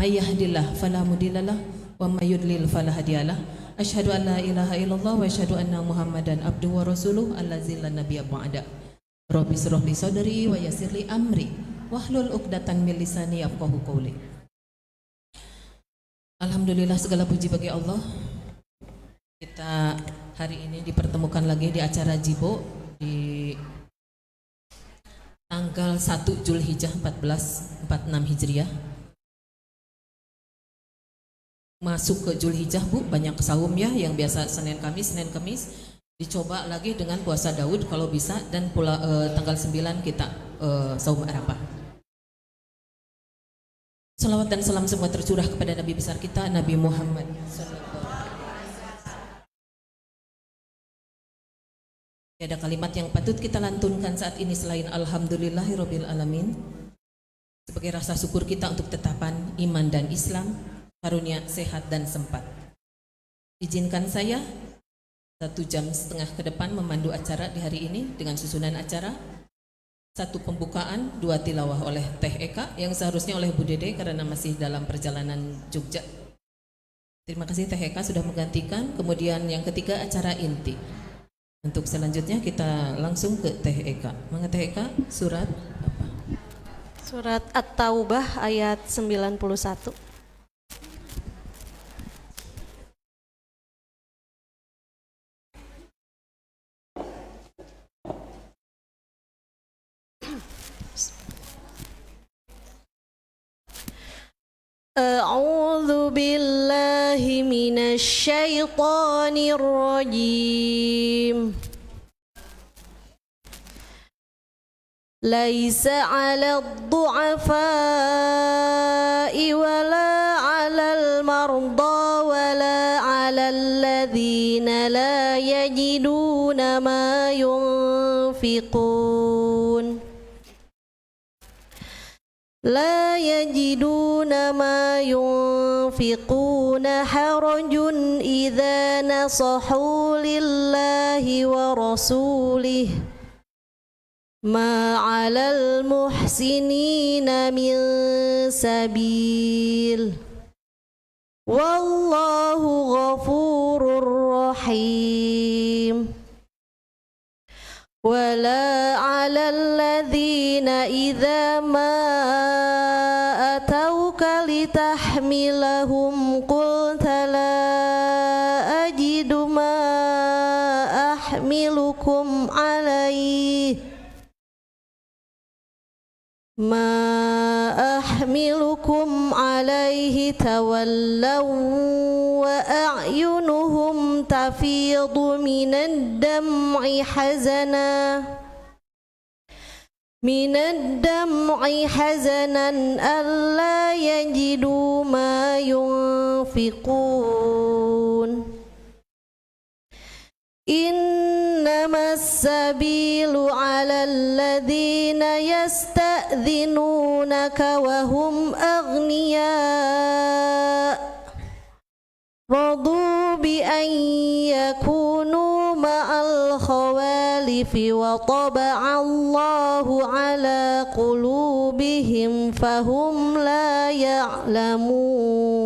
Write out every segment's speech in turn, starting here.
may yahdihillahu fala mudhillalah wa may yudlil fala hadiyalah. Asyhadu an la ilaha illallah wa asyhadu anna Muhammadan abduhu wa rasuluh allazi la nabiyya ba'da. Rabbi shrah li sadri wa yassir li amri wahlul 'uqdatam min lisani yafqahu qawli. Alhamdulillah, segala puji bagi Allah. Kita hari ini dipertemukan lagi di acara Jibo di tanggal 1 Zulhijjah 1446 Hijriah. Masuk ke Zulhijjah, Bu, banyak saum ya, yang biasa Senin Kamis dicoba lagi dengan puasa Daud kalau bisa, dan pula tanggal 9 kita saum Arafah. Salawat dan salam semua tercurah kepada Nabi besar kita, Nabi Muhammad sallallahu. Ada kalimat yang patut kita lantunkan saat ini selain Alhamdulillahirabbil alamin sebagai rasa syukur kita untuk tetapan iman dan Islam, karunia sehat dan sempat. Izinkan saya 1,5 jam ke depan memandu acara di hari ini dengan susunan acara 1 pembukaan, 2 tilawah oleh Teh Eka yang seharusnya oleh Bu Dede karena masih dalam perjalanan Jogja. Terima kasih Teh Eka sudah menggantikan. Kemudian yang ketiga acara inti. Untuk selanjutnya kita langsung ke Teh Eka. Mangga Teh Eka, surat apa? Surat At-Taubah ayat 91. A'udzu billahi minasy syaithanir rajim. Laisa 'alad du'afa'i wala 'alal marda wala 'alal ladzina la yajiduna ma yunfiqun. لا يجدون ما ينفقون حرج إذا نصحوا لله ورسوله ما على المحسنين من سبيل والله غفور رحيم. ولا على الذين إذا ما أتوك لتحملهم قلت لا أجد ما أحملكم عليه تولوا وأعينهم تفيض من الدمع حزنا ألا يجدوا ما ينفقون. إنما السبيل على الذين يستأذنونك وهم أغنياء رضوا بأن يكونوا مع الخوالف وطبع الله على قلوبهم فهم لا يعلمون.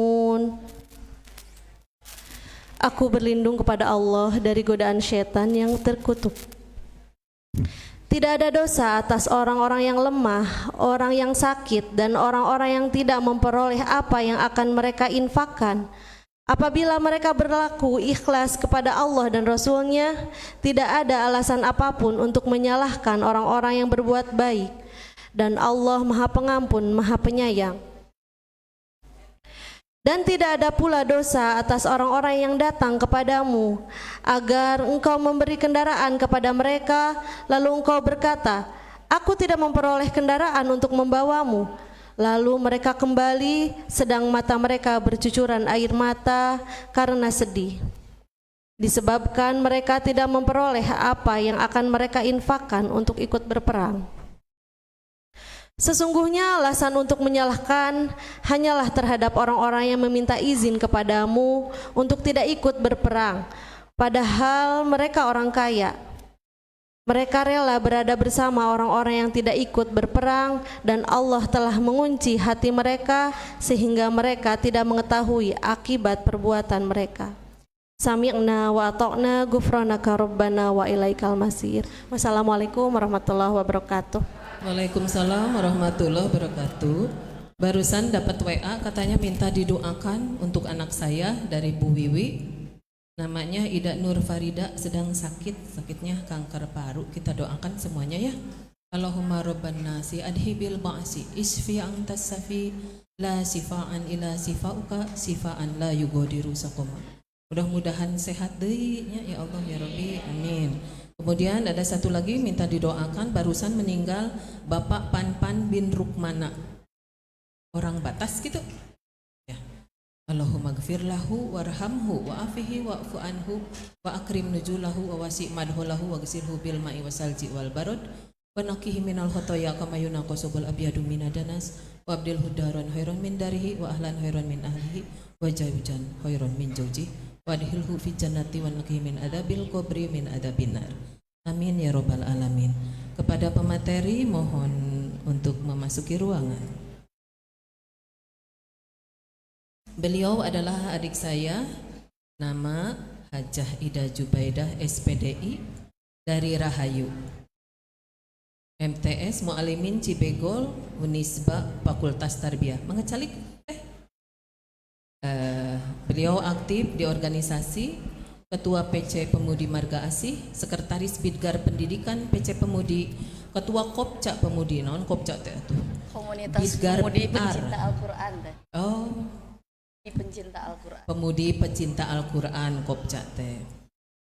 Aku berlindung kepada Allah dari godaan syaitan yang terkutuk. Tidak ada dosa atas orang-orang yang lemah, orang yang sakit, dan orang-orang yang tidak memperoleh apa yang akan mereka infakkan. Apabila mereka berlaku ikhlas kepada Allah dan Rasul-Nya, tidak ada alasan apapun untuk menyalahkan orang-orang yang berbuat baik. Dan Allah Maha Pengampun, Maha Penyayang. Dan tidak ada pula dosa atas orang-orang yang datang kepadamu agar engkau memberi kendaraan kepada mereka, lalu engkau berkata, aku tidak memperoleh kendaraan untuk membawamu. Lalu mereka kembali sedang mata mereka bercucuran air mata karena sedih, disebabkan mereka tidak memperoleh apa yang akan mereka infakkan untuk ikut berperang. Sesungguhnya alasan untuk menyalahkan hanyalah terhadap orang-orang yang meminta izin kepadamu untuk tidak ikut berperang, padahal mereka orang kaya. Mereka rela berada bersama orang-orang yang tidak ikut berperang, dan Allah telah mengunci hati mereka sehingga mereka tidak mengetahui akibat perbuatan mereka. Sami'na wa ata'na ghufranaka rabbana wa ilaikal masir. Wassalamualaikum warahmatullahi wabarakatuh. Waalaikumsalam warahmatullahi wabarakatuh. Barusan dapat WA katanya minta didoakan untuk anak saya dari Bu Wiwi. Namanya Ida Nur Farida, sedang sakitnya kanker paru. Kita doakan semuanya ya. Allahumma rabban nasi adhibil ba'si isfi antas safi la sifaan ila sifauka sifaan la yugodiru sakoma. Mudah-mudahan sehat deui nya ya Allah ya Rabbi, amin. Kemudian ada satu lagi minta didoakan, barusan meninggal Bapak Panpan bin Rukmana, orang Batas gitu ya. Allahumma gfir lahu warhamhu wa'afihi wa'fu anhu wa akrim nujulahu wa wasi' madhulahu wa ghsilhu bil ma'i wasalji wal barad wa naqihi minal khotoya kama yunaqasubul abyadu minadanas wa abdil hudaran khairan min darihi wa ahlan khairan min ahlihi wa jawjan khairan min jawji wa adhilhu fi jannati wa naqihi min adabil qabri min adabinar. Amin ya robbal alamin. Kepada pemateri mohon untuk memasuki ruangan. Beliau adalah adik saya, nama Hajah Ida Jubaidah SPDI dari Rahayu, MTS Mu'alimin Cibegol Unisba Fakultas Tarbiyah. Mengecalik beliau aktif di organisasi, Ketua PC Pemudi Marga Asih, Sekretaris Bidgar Pendidikan PC Pemudi, Ketua Kopca Pemudi, non Kopca itu Komunitas Bidgar Pemudi PR. Pencinta Al-Quran deh. Oh, Pencinta Al-Quran. Pemudi Pecinta Al-Quran Kopca teh.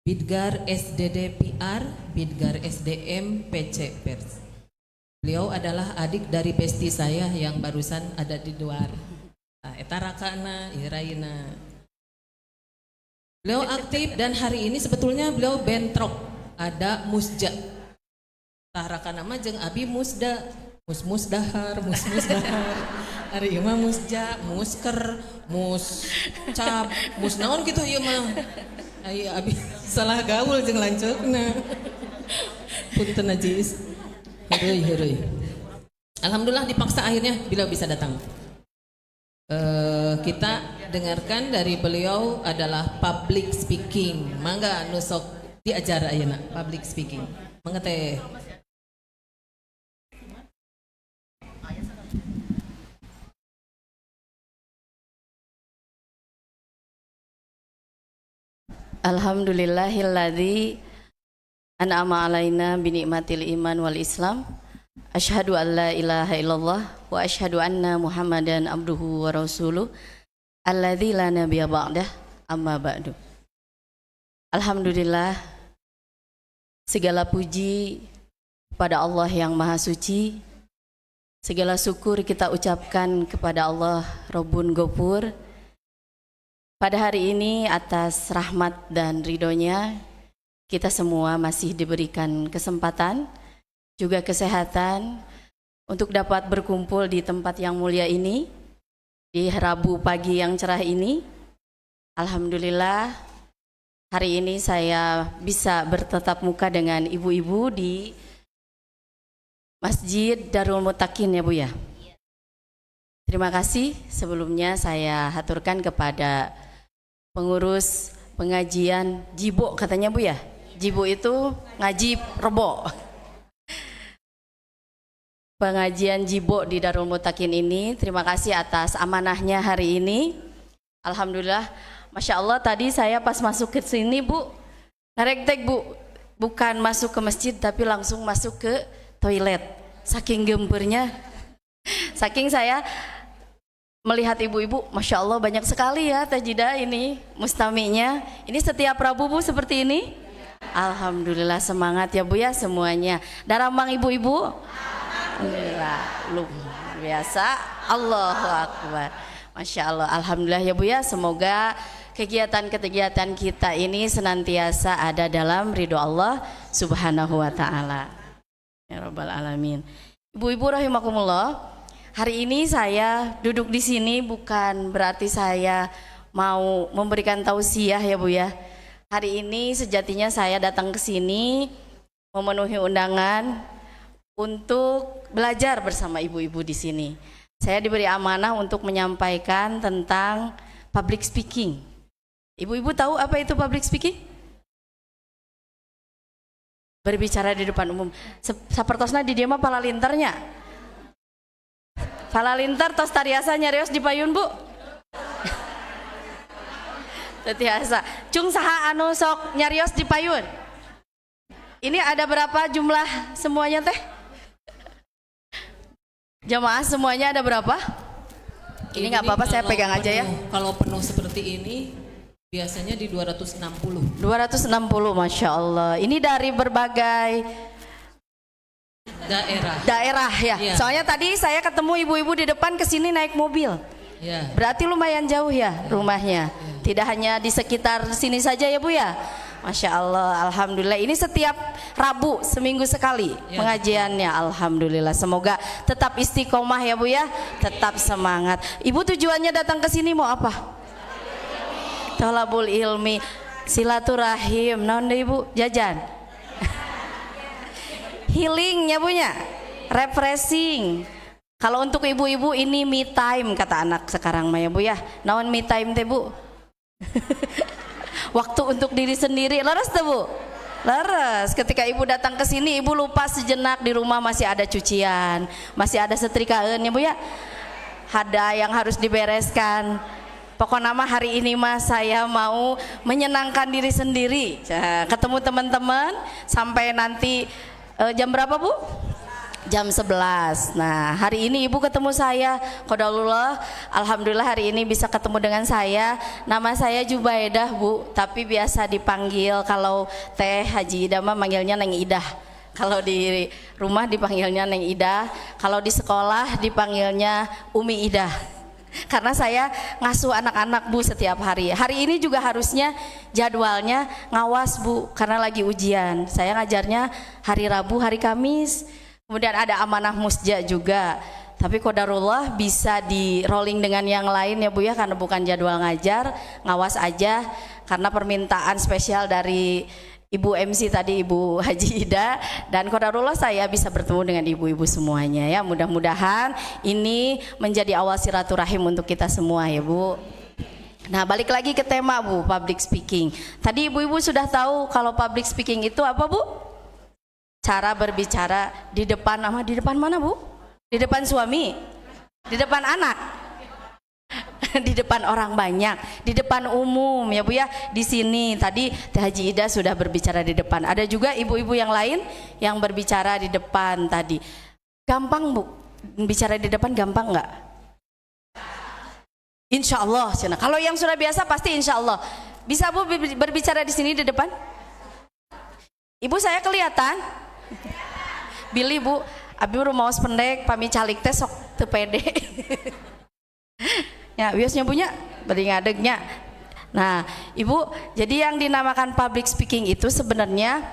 Bidgar SDD PR, Bidgar SDM PC Pers. Beliau adalah adik dari besti saya yang barusan ada di luar. Eta Rakana, Iraina. Beliau aktif dan hari ini sebetulnya beliau bentrok. Ada musja. Tah Rakana mah jeung Abi musda. Musdahar. Hari ieu mah musja, musker, muscap, musnaon gitu ieu mah. Aya Abi salah gaul jeung lanceukna. Punten najis. Heureuy. Alhamdulillah dipaksa akhirnya beliau bisa datang. Kita dengarkan dari beliau adalah public speaking. Mangga nu sok diajar ayeuna public speaking. Mangga teh. Alhamdulillahilladzi an'ama alaina binikmatil iman wal islam. Asyhadu an la ilaha illallah wa asyhadu anna Muhammadan abduhu wa rasuluh alladzi la nabiyya ba'dah, amma ba'du. Alhamdulillah, segala puji pada Allah yang Maha Suci. Segala syukur kita ucapkan kepada Allah Rabbun Ghafur. Pada hari ini atas rahmat dan ridhonya kita semua masih diberikan kesempatan juga kesehatan untuk dapat berkumpul di tempat yang mulia ini di Rabu pagi yang cerah ini. Alhamdulillah hari ini saya bisa bertatap muka dengan ibu-ibu di Masjid Darul Muttaqin ya Bu ya. Terima kasih sebelumnya saya haturkan kepada pengurus pengajian Jibo katanya Bu ya. Jibo itu ngaji rebo. Pengajian Jibo di Darul Muttaqin ini, terima kasih atas amanahnya hari ini. Alhamdulillah, Masya Allah tadi saya pas masuk ke sini Bu, narektek Bu, bukan masuk ke masjid tapi langsung masuk ke toilet. Saking gempernya, saking saya melihat ibu-ibu, Masya Allah banyak sekali ya Tajida ini mustaminya. Ini setiap Rabu Bu seperti ini. Alhamdulillah, semangat ya Bu ya semuanya. Darambang ibu-ibu. Alhamdulillah, luar biasa. Allahu Akbar. Masya Allah, Alhamdulillah ya Bu ya. Semoga kegiatan-kegiatan kita ini senantiasa ada dalam ridho Allah Subhanahu wa Ta'ala. Ya Rabbal Alamin. Ibu-ibu rahimakumullah, hari ini saya duduk di sini bukan berarti saya mau memberikan tausiah ya Bu ya. Hari ini sejatinya saya datang ke sini memenuhi undangan untuk belajar bersama ibu-ibu di sini. Saya diberi amanah untuk menyampaikan tentang public speaking. Ibu-ibu tahu apa itu public speaking? Berbicara di depan umum. Sapertosna di dia mah pala linternya. Pala linter tos tariasa nyarios di payun, Bu. Tetiasa. Cung saha anu sok nyarios di payun? Ini ada berapa jumlah semuanya teh? Jamaah semuanya ada berapa? Ini nggak apa-apa, saya pegang aja ya. Kalau penuh seperti ini biasanya di 260. 260, Masya Allah. Ini dari berbagai daerah ya. Ya. Soalnya tadi saya ketemu ibu-ibu di depan kesini naik mobil. Ya. Berarti lumayan jauh ya rumahnya. Tidak hanya di sekitar sini saja ya Bu ya. Masya Allah, Alhamdulillah. Ini setiap Rabu seminggu sekali Ya. pengajiannya. Alhamdulillah. Semoga tetap istiqomah ya Bu ya. Tetap semangat. Ibu tujuannya datang ke sini mau apa? Thalabul ilmi, silaturahim. Naon deh Ibu? Jajan. Healing ya punya, refreshing. Kalau untuk ibu-ibu ini me time kata anak sekarang mah ya Bu ya. Naon me time teh Bu? Waktu untuk diri sendiri. Leres teh Bu? Leres. Ketika ibu datang ke sini, ibu lupa sejenak di rumah masih ada cucian, masih ada setrikaeun ya Bu ya. Ada yang harus dibereskan. Pokoknya mah hari ini mah saya mau menyenangkan diri sendiri. Ketemu teman-teman sampai nanti jam berapa Bu? Jam 11. Nah hari ini ibu ketemu saya, qadarullah, alhamdulillah hari ini bisa ketemu dengan saya. Nama saya Jubaidah Bu, tapi biasa dipanggil kalau Teh Haji Ida mah manggilnya Neng Idah. Kalau di rumah dipanggilnya Neng Idah, kalau di sekolah dipanggilnya Umi Idah. Karena saya ngasuh anak-anak Bu setiap hari. Hari ini juga harusnya jadwalnya ngawas Bu, karena lagi ujian. Saya ngajarnya hari Rabu, hari Kamis. Kemudian ada amanah musja juga. Tapi qadarullah bisa di rolling dengan yang lain ya Bu ya, karena bukan jadwal ngajar, ngawas aja karena permintaan spesial dari Ibu MC tadi, Ibu Haji Ida, dan qadarullah saya bisa bertemu dengan ibu-ibu semuanya ya. Mudah-mudahan ini menjadi awal silaturahim untuk kita semua ya Bu. Nah balik lagi ke tema Bu, public speaking. Tadi ibu-ibu sudah tahu kalau public speaking itu apa Bu? Cara berbicara di depan, di depan mana Bu? Di depan suami? Di depan anak? Di depan orang banyak, di depan umum ya Bu ya. Di sini tadi Teh Haji Ida sudah berbicara di depan. Ada juga ibu-ibu yang lain yang berbicara di depan tadi. Gampang Bu, bicara di depan gampang nggak? Insya Allah. Kalau yang sudah biasa pasti insya Allah. Bisa Bu berbicara di sini di depan? Ibu saya kelihatan? Billy Bu, abi rumaos pendek, pami calik teh sok teu pede. Ya, biasanya punya beri ngadegnya. Nah, Ibu, jadi yang dinamakan public speaking itu sebenarnya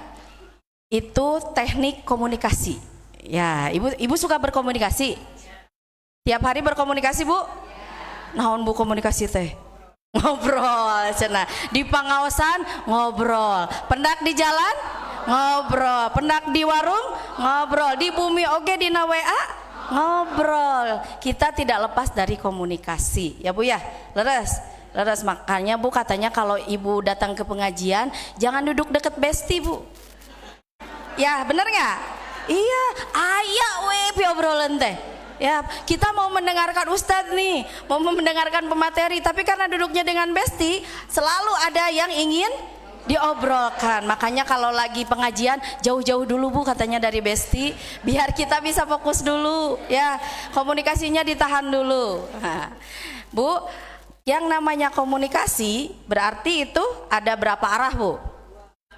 itu teknik komunikasi. Ya, Ibu suka berkomunikasi? Tiap hari berkomunikasi, Bu? Naon Bu komunikasi teh? Ngobrol, cenah. Di pangaosan ngobrol, pendak di jalan ngobrol, pendak di warung ngobrol, di bumi oge dina WA ngobrol. Kita tidak lepas dari komunikasi ya Bu ya. Leres makanya Bu katanya kalau Ibu datang ke pengajian jangan duduk deket besti Bu ya, bener nggak? Iya, aya we obrolan teh ya. Kita mau mendengarkan Ustadz nih, mau mendengarkan pemateri, tapi karena duduknya dengan besti selalu ada yang ingin diobrolkan. Makanya kalau lagi pengajian jauh-jauh dulu Bu katanya dari besti, biar kita bisa fokus dulu ya, komunikasinya ditahan dulu. Nah, Bu, yang namanya komunikasi berarti itu ada berapa arah Bu?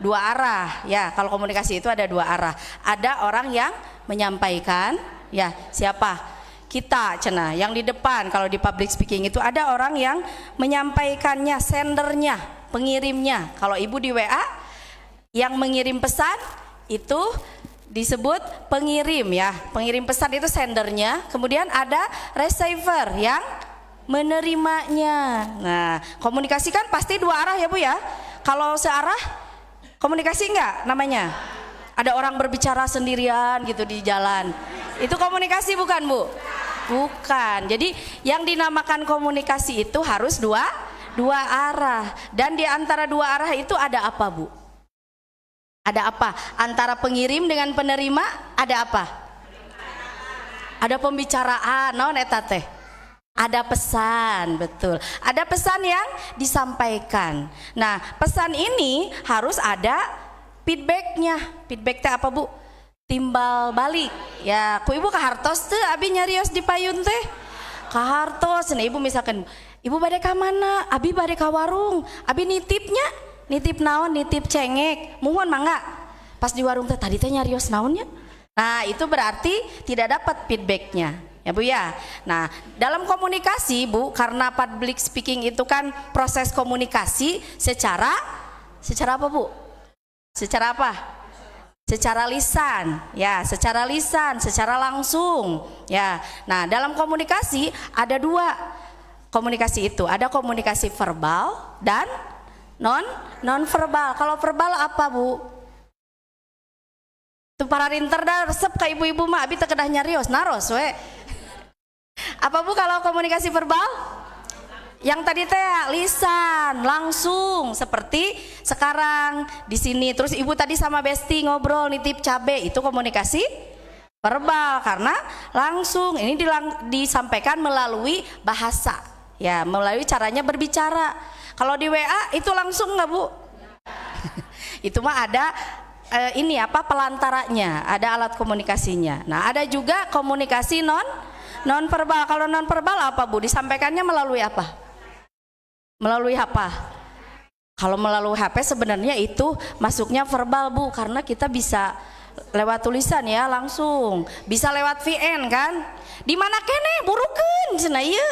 2 arah ya. Kalau komunikasi itu ada 2 arah. Ada orang yang menyampaikan ya, siapa? Kita cenah yang di depan. Kalau di public speaking itu ada orang yang menyampaikannya, sendernya, pengirimnya. Kalau Ibu di WA yang mengirim pesan itu disebut pengirim ya. Pengirim pesan itu sendernya. Kemudian ada receiver yang menerimanya. Nah, komunikasi kan pasti 2 arah ya Bu ya. Kalau searah komunikasi enggak namanya? ada orang berbicara sendirian gitu di jalan. Itu komunikasi bukan, Bu? Bukan. Jadi yang dinamakan komunikasi itu harus dua arah. Dan di antara dua arah itu ada apa, Bu? Ada apa? Antara pengirim dengan penerima ada apa? Ada pembicaraan, naon eta teh? Ada pesan, betul. Ada pesan yang disampaikan. Nah, pesan ini harus ada feedbacknya. Feedback teh apa, Bu? Timbal balik. Ya, ku ibu kahartos teh abi nyarios di payun teh. Kahartos, nah ibu misalkan, ibu bade ka mana? Abi bade ka warung. Abi nitipnya, nitip naon? Nitip cengek. Muhun mangga. Pas di warung teh tadi teh nyarios naonnya. Nah, itu berarti tidak dapat feedbacknya. Ya Bu ya. Nah, dalam komunikasi Bu, karena public speaking itu kan proses komunikasi secara apa Bu? Secara apa? Secara lisan, ya, secara lisan, secara langsung, ya. Nah, dalam komunikasi ada dua komunikasi itu, ada komunikasi verbal dan non verbal. Kalau verbal apa Bu? Itu para rinter dah resep ke ibu-ibu mah, abi teu kedah nyarios naros we. Apa Bu kalau komunikasi verbal? Yang tadi teh lisan, langsung seperti sekarang di sini. Terus ibu tadi sama Besti ngobrol nitip cabe, itu komunikasi verbal karena langsung. Ini disampaikan melalui bahasa, ya, melalui caranya berbicara. Kalau di WA itu langsung nggak Bu? Itu mah ada ini apa pelantaranya, ada alat komunikasinya. Nah, ada juga komunikasi non verbal. Kalau non verbal apa Bu? Disampaikannya melalui apa? Melalui apa? Kalau melalui HP sebenarnya itu masuknya verbal Bu, karena kita bisa lewat tulisan ya langsung, bisa lewat VN kan? Di mana kene burukeun cenah ieu.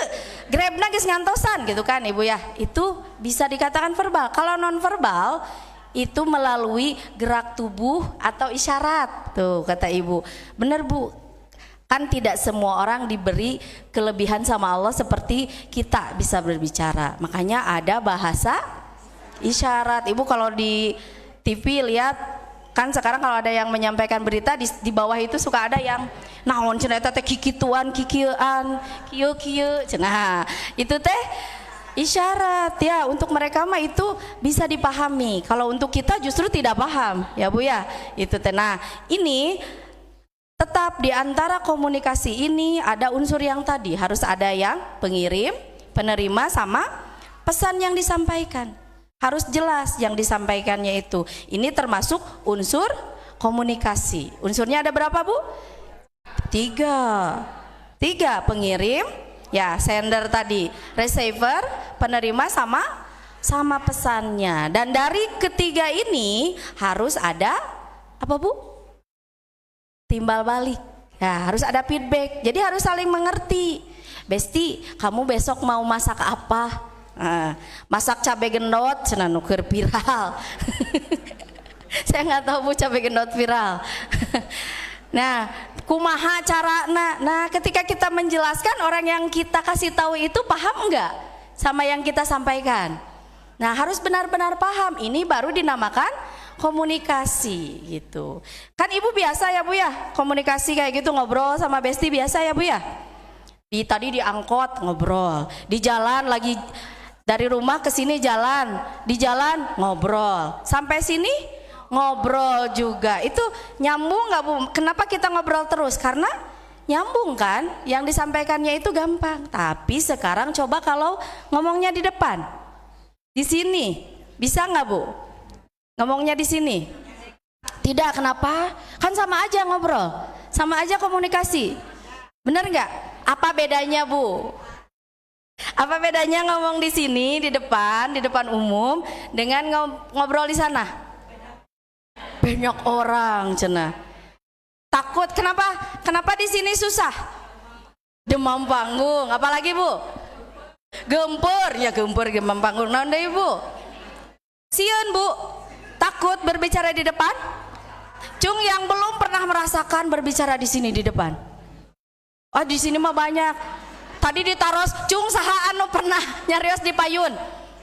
Grabna geus ngantosan gitu kan Ibu ya. Itu bisa dikatakan verbal. Kalau non verbal itu melalui gerak tubuh atau isyarat. Tuh kata Ibu. Bener Bu. Kan tidak semua orang diberi kelebihan sama Allah seperti kita bisa berbicara. Makanya ada bahasa isyarat. Ibu kalau di TV lihat kan sekarang kalau ada yang menyampaikan berita di bawah itu suka ada yang naon cenah eta teh kikituan kikieuan kieu cenah. Itu teh isyarat ya, untuk mereka mah itu bisa dipahami. Kalau untuk kita justru tidak paham ya Bu ya. Itu teh. Nah, ini tetap di antara komunikasi ini ada unsur yang tadi, harus ada yang pengirim, penerima sama pesan yang disampaikan. Harus jelas yang disampaikannya itu. Ini termasuk unsur komunikasi. Unsurnya ada berapa Bu? Tiga, pengirim, ya sender tadi, receiver, penerima sama pesannya. Dan dari ketiga ini harus ada apa Bu? Timbal balik. Ya, harus ada feedback. Jadi harus saling mengerti. Besti, kamu besok mau masak apa? Masak cabai gendot, cenah nu keur viral. Saya nggak tahu Bu cabai gendot viral. Nah, kumaha carana? Nah, ketika kita menjelaskan, orang yang kita kasih tahu itu paham enggak sama yang kita sampaikan? Nah, harus benar-benar paham. Ini baru dinamakan komunikasi gitu. Kan Ibu biasa ya Bu ya, komunikasi kayak gitu, ngobrol sama Besti biasa ya Bu ya. Tadi di angkot ngobrol, di jalan lagi dari rumah ke sini jalan, di jalan ngobrol, sampai sini ngobrol juga. Itu nyambung nggak Bu? Kenapa kita ngobrol terus? Karena nyambung kan, yang disampaikannya itu gampang. Tapi sekarang coba kalau ngomongnya di depan, di sini, bisa nggak Bu? Ngomongnya di sini? Tidak, kenapa? Kan sama aja ngobrol, sama aja komunikasi. Bener nggak? Apa bedanya Bu? Apa bedanya ngomong di sini, di depan umum, dengan ngobrol di sana? Banyak orang cenah. Takut, kenapa? Kenapa di sini susah? Demam panggung, apalagi Bu? Gempur, ya gempur demam panggung. Naon deui Bu? Sieun Bu. Takut berbicara di depan? Cung yang belum pernah merasakan berbicara di sini di depan. Oh, di sini mah banyak. Tadi ditaros, cung saha anu pernah nyarios di payun?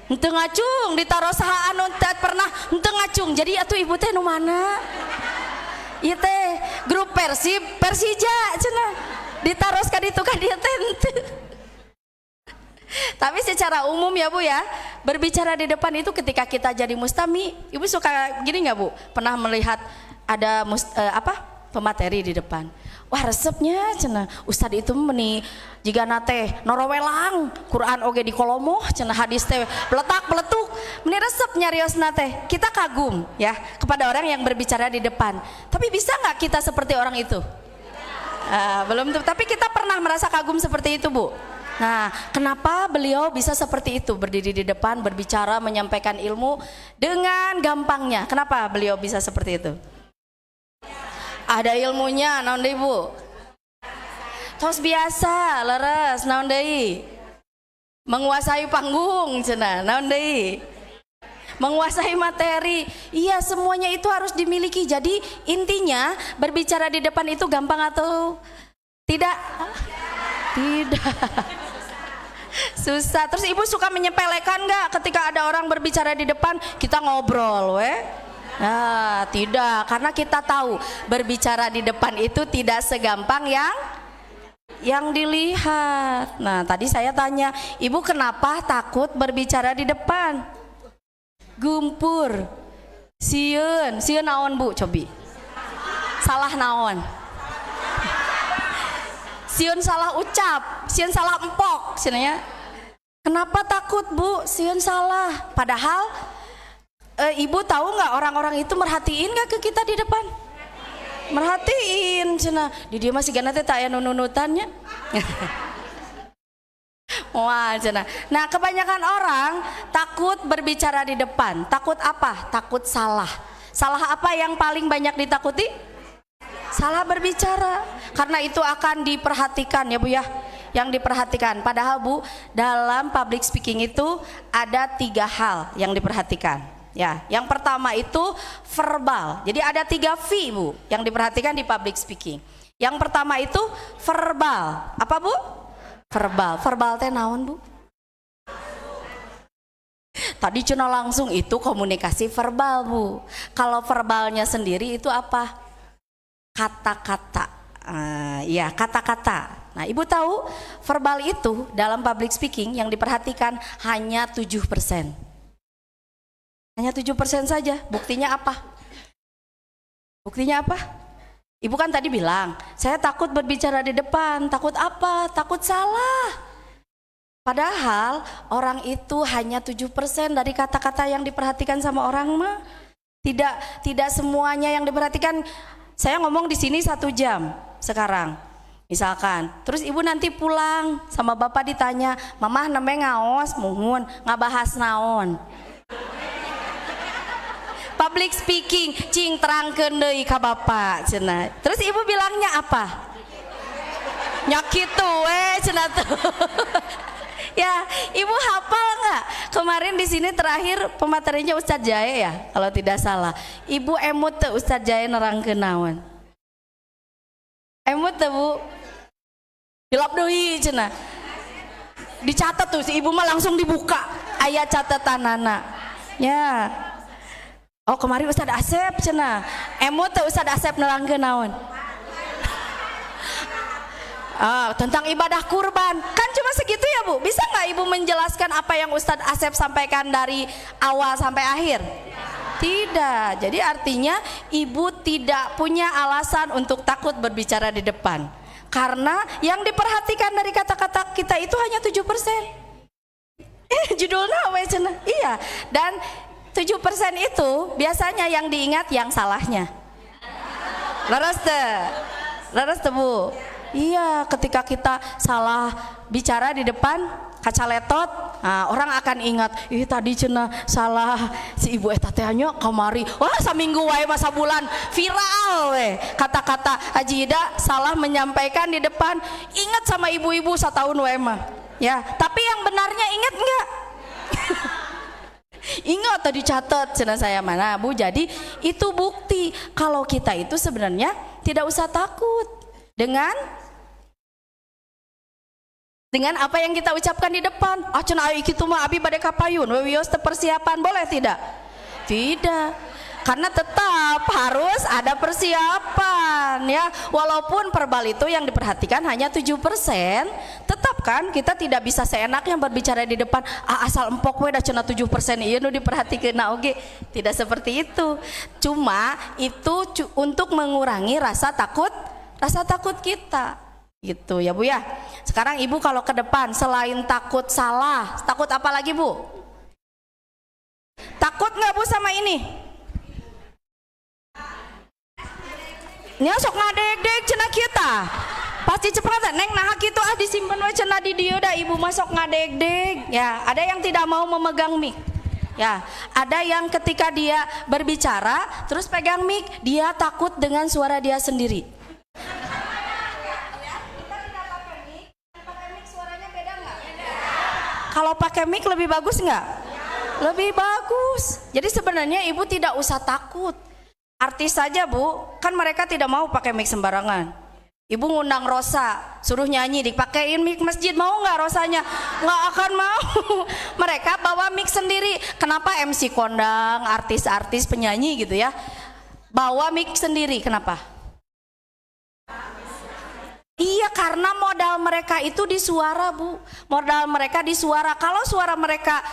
Henteu ngacung, ditaros saha anu teu pernah henteu ngacung. Jadi atuh Ibu teh nu mana? Ieu teh grup Persib, Persija cenah. Ditaroskan itu kan dia teh. Tapi secara umum ya Bu ya, berbicara di depan itu ketika kita jadi mustami, Ibu suka gini nggak Bu? Pernah melihat ada pemateri di depan? Wah resepnya cenah, Ustad itu meni jika nate norowelang Quran oge di kolomoh cenah hadis teh peletak peletuk meni resep nyarios nate. Kita kagum ya kepada orang yang berbicara di depan. Tapi bisa nggak kita seperti orang itu? Belum tuh, tapi kita pernah merasa kagum seperti itu Bu. Nah, kenapa beliau bisa seperti itu, berdiri di depan, berbicara, menyampaikan ilmu dengan gampangnya? Kenapa beliau bisa seperti itu? Ada ilmunya, naon deui Bu? Tos biasa, leres, naon deui? Menguasai panggung, cenah, naon deui? Menguasai materi. Iya, semuanya itu harus dimiliki. Jadi intinya berbicara di depan itu gampang atau tidak? Tidak. Susah. Terus Ibu suka menyepelekan nggak ketika ada orang berbicara di depan kita ngobrol, Nah, tidak, karena kita tahu berbicara di depan itu tidak segampang yang dilihat. Nah, tadi saya tanya, Ibu kenapa takut berbicara di depan? Gumpur. Sieun naon Bu, cobi. Salah naon? Sieun salah ucap, sieun salah empok, cenanya. Kenapa takut Bu? Sieun salah. Padahal Ibu tahu nggak orang-orang itu merhatiin nggak ke kita di depan? Merhatiin, cenah. Di dia masih gana teh tak aya nunutannya. Wah, cenah. Nah, kebanyakan orang takut berbicara di depan. Takut apa? Takut salah. Salah apa yang paling banyak ditakuti? Salah berbicara, karena itu akan diperhatikan ya Bu ya, yang diperhatikan. Padahal Bu, dalam public speaking itu ada 3 hal yang diperhatikan ya. Yang pertama itu verbal, jadi ada 3 V Bu yang diperhatikan di public speaking. Yang pertama itu verbal, apa Bu? Verbal teh naon Bu? Tadi cenah langsung itu komunikasi verbal Bu. Kalau verbalnya sendiri itu apa? Kata-kata, ya kata-kata. Nah Ibu tahu verbal itu dalam public speaking yang diperhatikan hanya 7%. Hanya 7% saja. Buktinya apa? Buktinya apa? Ibu kan tadi bilang, saya takut berbicara di depan. Takut apa? Takut salah. Padahal orang itu hanya 7% dari kata-kata yang diperhatikan sama orang mah. Tidak semuanya yang diperhatikan. Saya ngomong di sini 1 jam sekarang, misalkan. Terus Ibu nanti pulang sama Bapak ditanya, Mamah namanya ngaos, muhun, ngabahas naon. Public speaking, cing terangkeun deui ka Bapak cenah. Terus Ibu bilangnya apa? Nyakit tuh cenah tuh. Ya, Ibu hafal nggak? Kemarin di sini terakhir pematerinya Ustadz Jae ya, kalau tidak salah. Ibu emut tuh Ustadz Jae nerangkeun naon? Emut tuh Bu. Hilap deui cenah. Dicatat tuh si Ibu mah langsung dibuka aya catatanana. Ya. Oh, kemarin Ustadz Asep cenah. Emut tuh Ustadz Asep nerangkeun naon? Tentang ibadah kurban. Kan cuma segitu ya Bu. Bisa nggak Ibu menjelaskan apa yang Ustadz Asep sampaikan dari awal sampai akhir? Tidak. Jadi artinya Ibu tidak punya alasan untuk takut berbicara di depan, karena yang diperhatikan dari kata-kata kita itu hanya 7%. Judulnya apa ya? Iya. Dan 7% itu biasanya yang diingat yang salahnya. Leres teh Bu. Iya, ketika kita salah bicara di depan kaca letot, nah, orang akan ingat, ih tadi cenah salah si Ibu eta teh nya kamari. Wah, saminggu wae masa bulan viral we. Kata-kata Haji Ida salah menyampaikan di depan, ingat sama ibu-ibu 1 tahun wae mah. Ya, tapi yang benarnya ingat enggak? Ingat tadi catat cenah saya mana Bu. Jadi itu bukti kalau kita itu sebenarnya tidak usah takut dengan apa yang kita ucapkan di depan. Cenah kitu mah abi bade kapayun, wewios teu persiapan, boleh tidak? Tidak. karena tetap harus ada persiapan ya. Walaupun verbal itu yang diperhatikan hanya 7%, tetap kan kita tidak bisa seenaknya berbicara di depan asal empok we dah cenah 7% ieu nu diperhatikeun oge. Tidak seperti itu. Cuma itu untuk mengurangi rasa takut kita. Gitu ya Bu ya. Sekarang Ibu kalau ke depan selain takut salah, takut apa lagi Bu? Takut nggak Bu sama ini? Nya sok ngadeg-deg cenah kita. Pasti cepat neng nah kitu disimpan we cenah di dieu da Ibu masuk ngadeg-deg. Ya, ada yang tidak mau memegang mic. Ya, ada yang ketika dia berbicara terus pegang mic, dia takut dengan suara dia sendiri. Kalau pakai mic lebih bagus nggak? Lebih bagus. Jadi sebenarnya Ibu tidak usah takut. Artis saja Bu, kan mereka tidak mau pakai mic sembarangan. Ibu ngundang Rosa, suruh nyanyi, dipakein mic masjid, mau nggak Rosanya? Nggak akan mau. Mereka bawa mic sendiri. Kenapa MC kondang, artis-artis, penyanyi gitu ya, bawa mic sendiri? Kenapa? Iya, karena modal mereka itu di suara Bu. Modal mereka di suara. Kalau suara mereka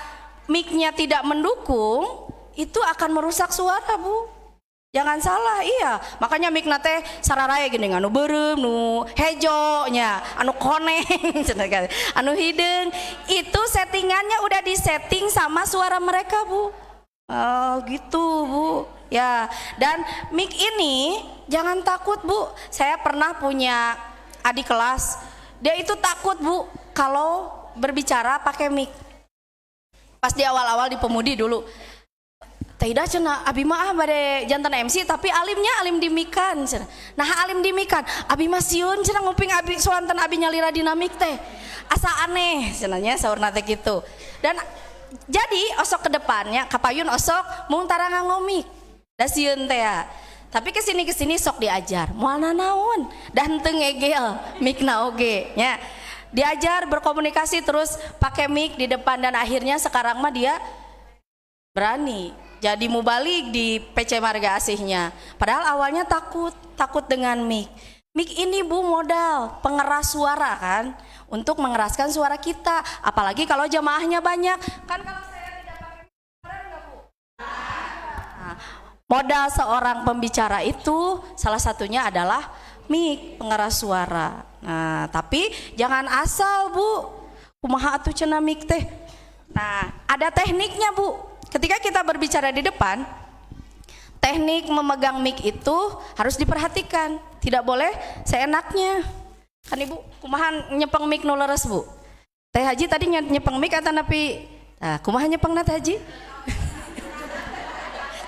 mic-nya tidak mendukung, itu akan merusak suara Bu. Jangan salah, iya. Makanya mic nate sararaya gini, anu berem, nu hejo nya, anu koneng, anu hidung. Itu settingannya udah disetting sama suara mereka Bu. Oh gitu Bu. Ya, dan mic ini jangan takut Bu. Saya pernah punya adik kelas, dia itu takut Bu kalau berbicara pakai mic. Pas di awal-awal di Pemudi dulu. Tidak cenah abi mah bade jantan MC tapi alim dimikan cenah. Nah alim dimikan abi mah sieun cenah nguping abi soanten abi nyalira dinamik teh. Asa aneh cenahnya saurna teh kitu. Dan jadi osok ke depannya kapayun osok mung tarang ngomik. Da sieun teh ya. Tapi kesini sok diajar moal naon dan teu ngegel mikna oge nya. Diajar berkomunikasi terus pakai mic di depan dan akhirnya sekarang mah dia berani jadi mubalik di PC Marga Asihnya. Padahal awalnya takut dengan mic. Mic ini Bu modal pengeras suara kan, untuk mengeraskan suara kita. Apalagi kalau jamaahnya banyak. Kan kalau saya tidak pakai mic, enggak Bu? Nah, modal seorang pembicara itu salah satunya adalah mic, pengeras suara. Nah, tapi jangan asal Bu. Kumaha atuh cenah mic teh. Nah, ada tekniknya Bu. Ketika kita berbicara di depan, teknik memegang mic itu harus diperhatikan. Tidak boleh seenaknya. Kan Ibu kumaha nyepeng mic nu leres Bu? Teh Haji tadi nyepeng mic atau napi? Nah, kumaha nyepeng Teh Haji?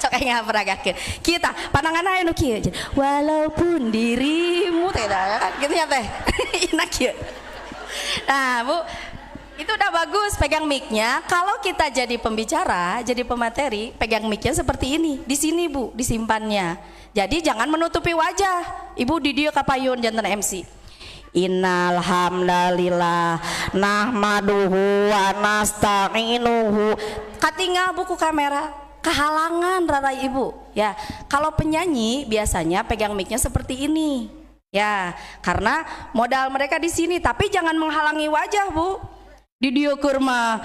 Sok aing ngaperagakeun. Kita pandangan aya nu kieu. Walaupun dirimu teh kan kitu nya teh. Enak kieu. Nah, Bu, itu udah bagus pegang mic-nya. Kalau kita jadi pembicara, jadi pemateri, pegang mic-nya seperti ini. Di sini Bu, disimpannya. Jadi jangan menutupi wajah. Ibu di dia kapayun jantan MC. Innal hamdalillah nahmaduhu wa nasta'inuhu. Katingal buku kamera, kehalangan rara Ibu. Ya, kalau penyanyi biasanya pegang mic-nya seperti ini. Ya, karena modal mereka di sini, tapi jangan menghalangi wajah Bu. Di dia kurma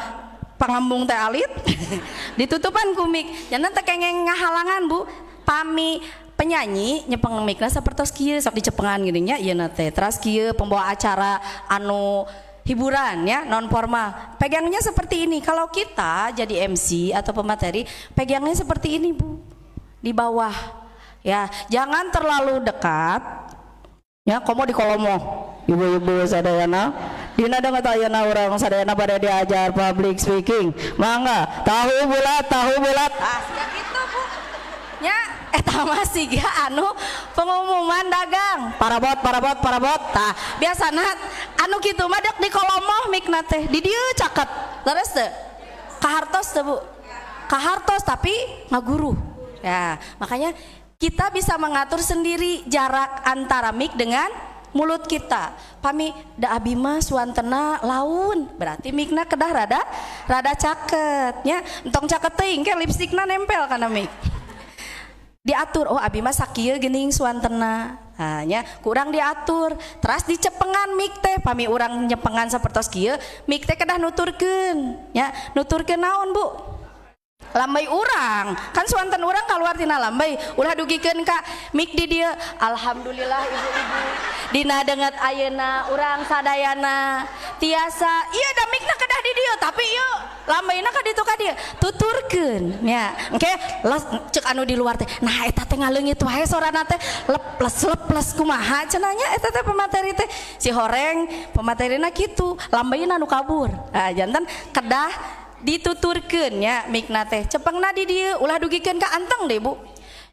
pangambung teh alit ditutupan kumik jangan teh kengeng ngahalangan Bu. Pami penyanyi nyepeng mikna sapertos kieu sok dicepengan gini nya ieu na teh teras kieu pembawa acara anu hiburan ya non formal pegangnya seperti ini. Kalau kita jadi MC atau pemateri pegangnya seperti ini Bu, di bawah ya, jangan terlalu dekat ya. Komo di kolomo ibu-ibu sadayana dina denget ayeuna urang sadayana pada diajar public speaking. Mangga tahu bulat sia kitu Bu nya eta mah siga anu pengumuman dagang parabot tah biasana anu kitu mah dek di kolomoh mikna teh di dieu caket leres teu kahartos teu Bu, kahartos tapi ngaguru ya. Makanya kita bisa mengatur sendiri jarak antara mic dengan mulut kita. Pami da abi mah suantena laun, berarti micna kedah rada caket nya. Entong caket teuing ke lipstikna nempel kana mic. diatur, oh abi mah sakieu geuning suantena hanya kurang diatur teras dicepengan mik teh pami urang nyepengan sapertos kieu mik teh kedah nuturkeun nya nuturkeun naon Bu lambai urang kan suanten urang keluar tina lambai ulah dugikeun ka mik di dieu alhamdulillah ibu-ibu dina deungeut ayeuna urang sadayana tiasa ieu da mikna kedah di dieu tapi ieu lambaina ka ditu ka dieu tuturkeun nya engke cek anu di luar teh nah eta teh ngaleungit wae sorana teh leples kumaha cenah nya eta teh pemateri teh si horeng pematerina kitu lambaina nu kabur janten kedah dituturkeun nya mikna teh cepengna di dieu ulah dugikeun ka anteng deh Bu.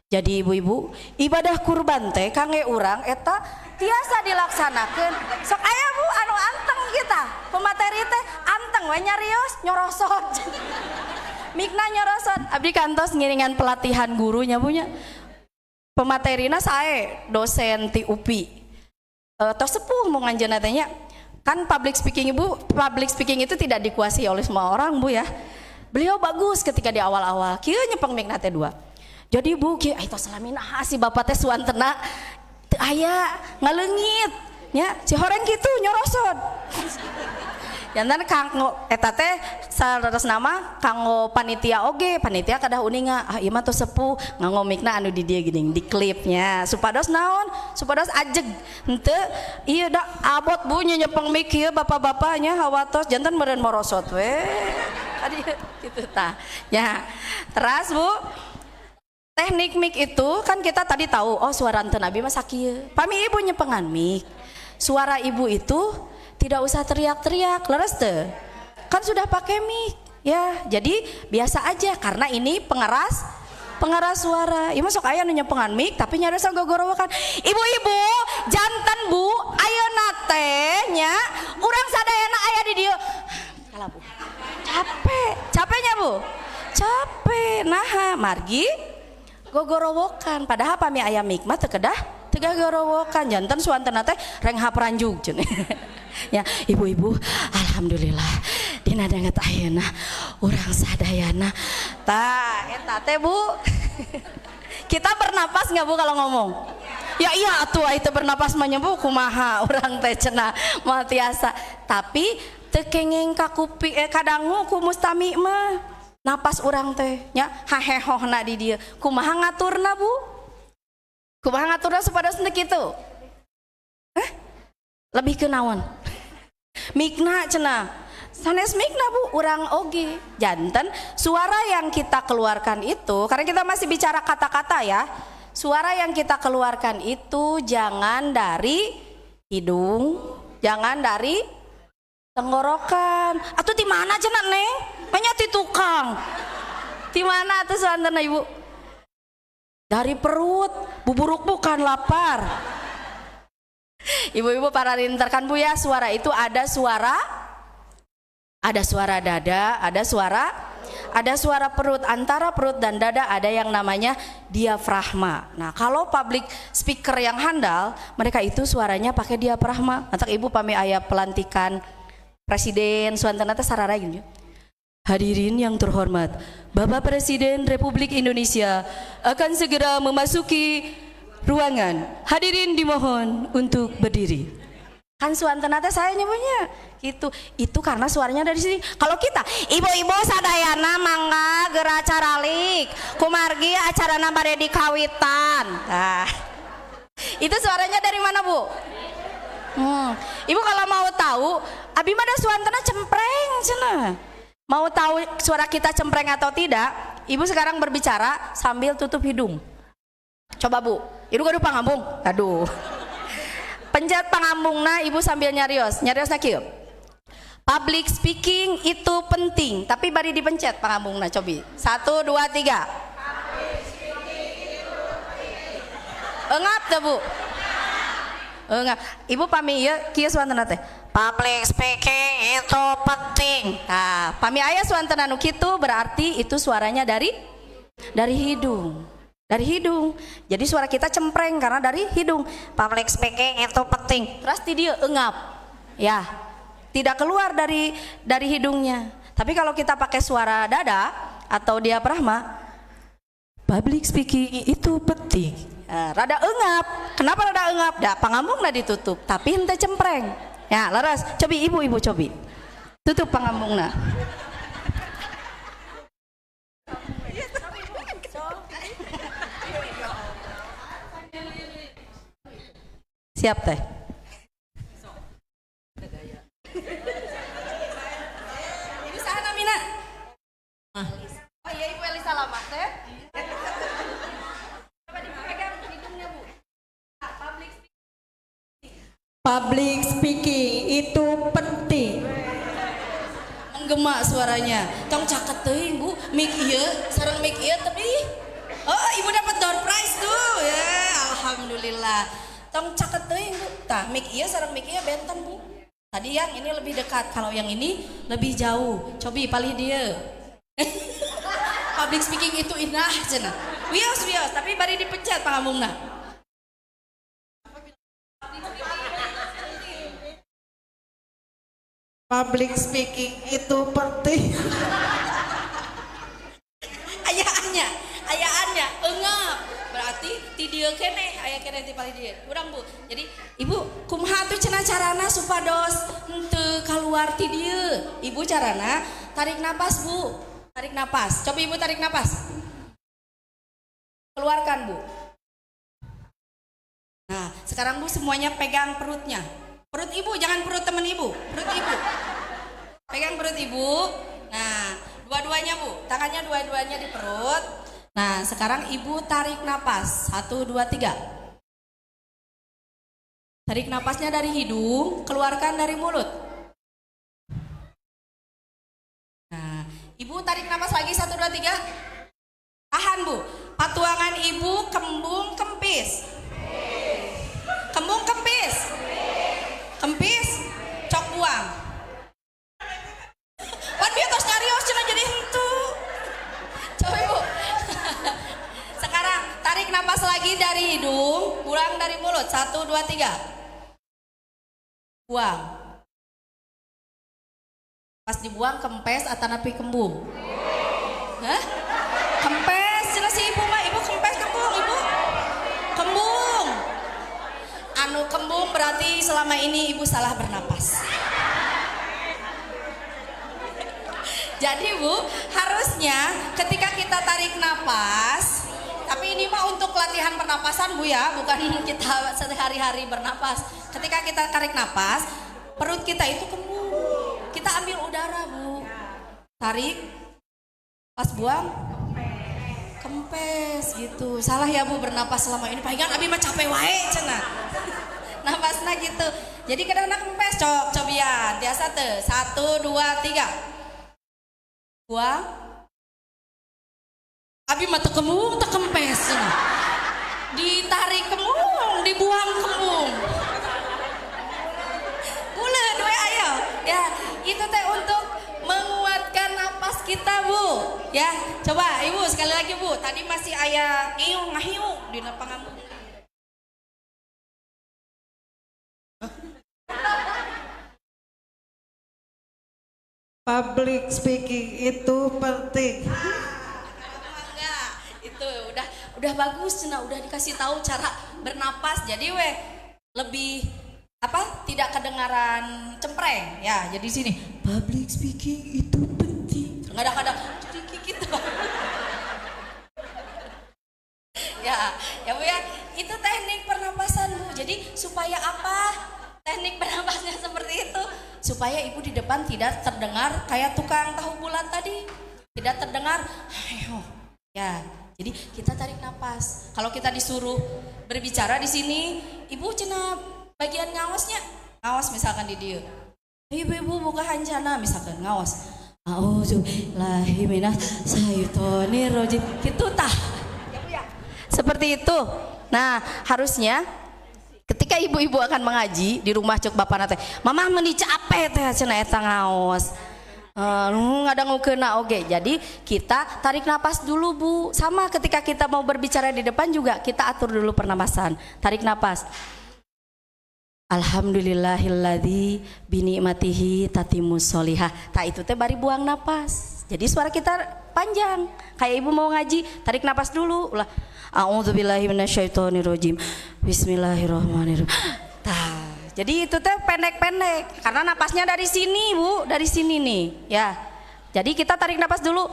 Jadi ibu-ibu ibadah kurban teh kangge urang eta tiasa dilaksanakeun sok aya Bu anu anteng kita pemateri teh anteng we nyarios nyorosot mikna nyorosot abdi kantos ngiringan pelatihan gurunya Bu nya pematerina sae dosen ti UPI tos sepuh mau nganjeunna teh nya kan public speaking Ibu, public speaking itu tidak dikuasai oleh semua orang Bu ya. Beliau bagus ketika di awal-awal. Kieu nyepeng mikna teh 2. Jadi Bu, kieu aya tos salamin si bapak teh suantena teu aya ngaleungit nya. Si horeng kitu nyorosot. Jantan kanggo eta teh saresna mah kanggo panitia oge, panitia kadah uninga ieu mah tos sepuh nganggo mikna anu di dieu geuning di klipnya supados naon supados ajeg henteu ieu da abot Bu nyepeng mik ieu bapak-bapak nya hawatos jantan meureun morosot we adi kitu tah nya teras Bu teknik mik itu kan kita tadi tahu oh suara ante Nabi mah sakieu pami ibu nyepengan mik suara ibu itu tidak usah teriak-teriak, leres teh. Kan sudah pakai mic, ya. Jadi biasa aja karena ini pengeras suara. Ieu sok aya nu nyempengan mic tapi nyaresan gogorowokan. Ibu-ibu, janten Bu, ayeuna teh nya urang sadayana aya di dieu. Kalah Bu. Capeknya Bu. Capek. Nah, margi gogorowokan padahal pami aya mic mah teu kedah teu gogorowokan janten suantena teh reng hapranjug cenah. Ya ibu-ibu alhamdulillah dina danget ayeuna urang sadayana tah eta teh Bu kita bernapas nggak Bu kalau ngomong ya iya atuh itu bernapas mah Bu kumaha urang teh cenah moal tiasa tapi teu kenging ka kuping kadangu ku mustami mah napas urang teh nya hahehohna di dieu kumaha ngaturna Bu kumaha ngaturna supados teu kitu lebih ke naon mikna cenah sanes mikna Bu urang oge janten suara yang kita keluarkan itu karena kita masih bicara kata-kata ya suara yang kita keluarkan itu jangan dari hidung jangan dari tenggorokan atuh di mana cenah Neng nya ti tukang di mana atuh suantena Ibu dari perut buburuk bukan lapar. Ibu-ibu para rinter kan Bu ya suara itu ada suara dada ada suara perut antara perut dan dada ada yang namanya diafragma. Nah kalau public speaker yang handal mereka itu suaranya pakai diafragma. Antak ibu pami aya pelantikan presiden suantana teh sarara gitu. Hadirin yang terhormat, Bapak Presiden Republik Indonesia akan segera memasuki ruangan. Hadirin dimohon untuk berdiri. Kan suantena teh saya nyebutnya gitu. Itu karena suaranya dari sini. Kalau kita ibu-ibu sadayana mangga geura caralik kumargi acarana bade dikawitan. Nah, itu suaranya dari mana Bu? Ibu kalau mau tahu, abi mah da suantena cempreng cenah. Mau tahu suara kita cempreng atau tidak? Ibu sekarang berbicara sambil tutup hidung. Coba Bu, ibu kudu pangambung. Aduh. Pencet pangambungna ibu sambil nyarios kieu. Public speaking itu penting, tapi bari dipencet pangambungna cobi. 1 2 3. Public speaking itu penting. Engap teh Bu. Engap. Ibu pami ieu kieu suantana teh. Public speaking itu penting. Nah, pami aya suantana nu kitu berarti itu suaranya dari hidung. Dari hidung. Jadi suara kita cempreng karena dari hidung. Public speaking itu penting. Terus di dia engap. Ya. Tidak keluar dari hidungnya. Tapi kalau kita pakai suara dada atau diafragma public speaking itu penting. Rada engap. Kenapa rada engap? Da pangambungna ditutup, tapi henteu cempreng. Ya, laras. Cobi ibu cobi. Tutup pangambungna. Siap teh. Ibu saha namina? Oh iya Ibu Elisa Lama teh. Coba dipegang hidungnya Bu. Public speaking itu penting. Menggema suaranya. Tong caket teuing Bu, mic ieu sareng mic ieu tapi oh Ibu dapat door prize tuh. Ya, alhamdulillah. Tong caket teuing Bu. Tah, mic ieu sareng mic ieu benten Bu. Tadi yang ini lebih dekat, kalau yang ini lebih jauh. Cobi palih dia. Public speaking itu indah cenah. Wios, tapi bari dipencet pangamungna. Public speaking itu penting. Ayaannya engap. Berarti ti dieu keneh, aya keneh ti palih dieu. Urang Bu. Jadi Ibu kumaha tuh cenah carana supados henteu kaluar ti dieu. Ibu carana tarik napas Bu. Tarik napas. Coba Ibu tarik napas. Keluarkan Bu. Nah, sekarang Bu semuanya pegang perutnya. Perut Ibu, jangan perut temen Ibu. Perut Ibu. Pegang perut Ibu. Nah, dua-duanya Bu. Tangannya dua-duanya di perut. Nah, sekarang Ibu tarik napas. 1, 2, 3. Tarik napasnya dari hidung, keluarkan dari mulut. Nah, Ibu tarik napas lagi 1, 2, 3. Tahan Bu. Patuangan Ibu kembung kempis. Kembung kempis. Kempis, cok buang. Pan biar tos nyarios cenah jadi hentu. Coba Ibu. Sekarang tarik napas lagi dari hidung, buang dari mulut. 1, 2, 3. Buang. Pas dibuang kempes atau napi kembung? Hah? Kempes, cenah si Ibu mah. Ibu kempes kembung, Ibu. Kembung. Anu kembung berarti selama ini Ibu salah bernapas. Jadi Bu, harusnya ketika kita tarik napas, tapi ini mah untuk latihan pernapasan Bu ya, bukan kita sehari-hari bernapas. Ketika kita tarik napas, perut kita itu kembung. Kita ambil udara Bu. Tarik, pas buang, kempes gitu. Salah ya Bu bernapas selama ini. Palingan abi mah capek wae cenah. Napasna gitu. Jadi kadang-kadang kempes cobian. Biasa teh. 1, 2, 3. Buang. Abi mah teu kembung teu kempes cenah. Ditarik kembung, dibuang kembung. Ulah dua ayo. Ya, itu teh untuk menguatkan napas kita Bu. Ya, coba Ibu sekali lagi Bu. Tadi masih aya iung ngahiung di pangambung. Public speaking itu penting. Enggak, itu udah bagus cenah, udah dikasih tahu cara bernapas. Jadi lebih tidak kedengaran cempreng ya. Jadi sini public speaking itu penting. Kadang-kadang gitu. ya Bu ya, itu teknik pernapasan Bu. Jadi supaya apa? Teknik bernapasnya seperti itu supaya Ibu di depan tidak terdengar kayak tukang tahu bulat tadi, tidak terdengar ayo ya. Jadi kita tarik napas. Kalau kita disuruh berbicara di sini, Ibu cenah bagian ngawas misalkan di dia, ibu buka hancana misalkan ngawas, auzubillahi minas syaitonir rajim gitu tah ya Bu ya, seperti itu. Nah harusnya ketika ibu-ibu akan mengaji di rumah cek bapak nate, mamah meni capek teh cenah eta ngaos. Ngadangukeuna oge. Jadi kita tarik napas dulu Bu. Sama ketika kita mau berbicara di depan juga kita atur dulu pernapasan. Tarik napas. Alhamdulillahilladzi bi ni'matihi tatimmus sholihah. Tak itu teh bari buang napas. Jadi suara kita panjang. Kayak ibu mau ngaji, tarik napas dulu. Ulah. A'udzubillahi minasyaitonirrajim. Bismillahirrahmanirrahim. Tah. Jadi itu teh pendek-pendek karena napasnya dari sini, Bu, dari sini nih, ya. Jadi kita tarik napas dulu.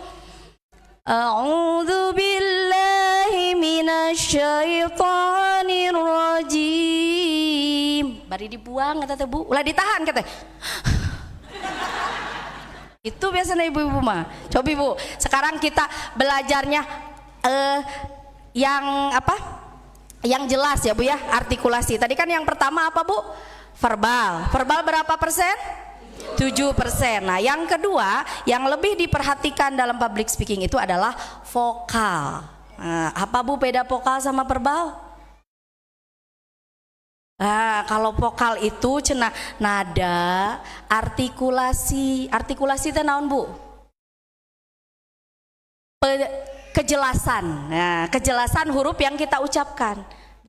A'udzubillahi minasyaitonirrajim. Bari dibuang kata teh, Bu. Ulah ditahan kata. Itu biasanya ibu-ibu mah. Coba Ibu, sekarang kita belajarnya yang apa? Yang jelas ya Bu ya, artikulasi. Tadi kan yang pertama apa Bu? Verbal. Verbal berapa persen? 7%. Nah, yang kedua yang lebih diperhatikan dalam public speaking itu adalah vokal. Nah, apa Bu beda vokal sama verbal? Nah, kalau vokal itu cenah nada, artikulasi. Artikulasi itu naon Bu? Kejelasan. Nah, kejelasan huruf yang kita ucapkan.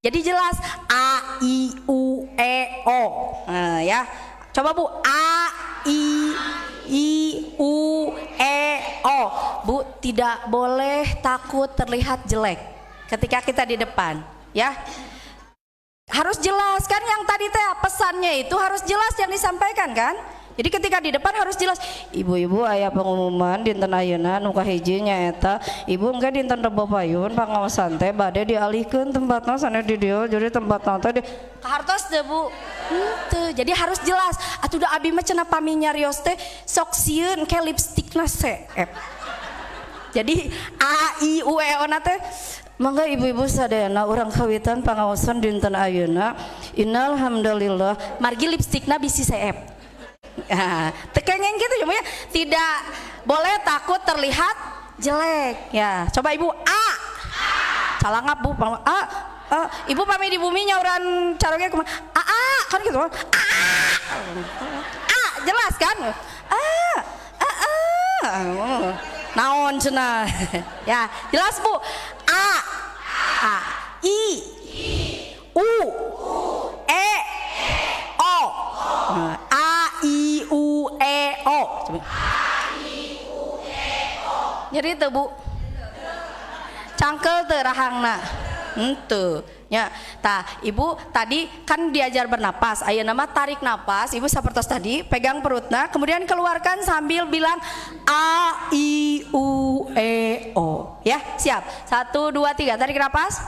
Jadi jelas A, I, U, E, O. Nah, ya. Coba Bu, A, I, U, E, O. Bu, tidak boleh takut terlihat jelek ketika kita di depan, ya. Harus jelas kan yang tadi teh pesannya itu harus jelas yang disampaikan kan. Jadi ketika di depan harus jelas. Ibu-ibu aya pengumuman dinten ayeuna nu kahiji nyaeta ibu engke dinten Rebo Payun pangaosan teh bade dialihkeun tempatna sana di dieu jadi tempatna teh di kahartos teh Bu. Henteu. Jadi harus jelas. Atuh da abi mah cenah pami nyarios teh sok sieun ke lipstikna CF. Jadi A I U E O na teh mangga ibu-ibu sadayana urang kawitan pangaosan dinten ayeuna innal hamdalillah margi lipstikna bisi CF. Nah, tekengeng gitu ya, tidak boleh takut terlihat jelek. Ya, coba Ibu A. Calangap Bu, A. Ibu pami di bumi nyauran caranya kumaha? A kan gitu. A jelas kan? Naon cenah. Ya, jelas Bu. A. I. U. E. O. A I U E O. Jadi itu Bu. Cangkel teu rahangna. Henteu. Ya, tah Ibu tadi kan diajar bernapas. Ayeuna mah tarik napas, Ibu sapertos tadi, pegang perutna, kemudian keluarkan sambil bilang A I U E O. Ya, siap. 1 2 3, tarik napas.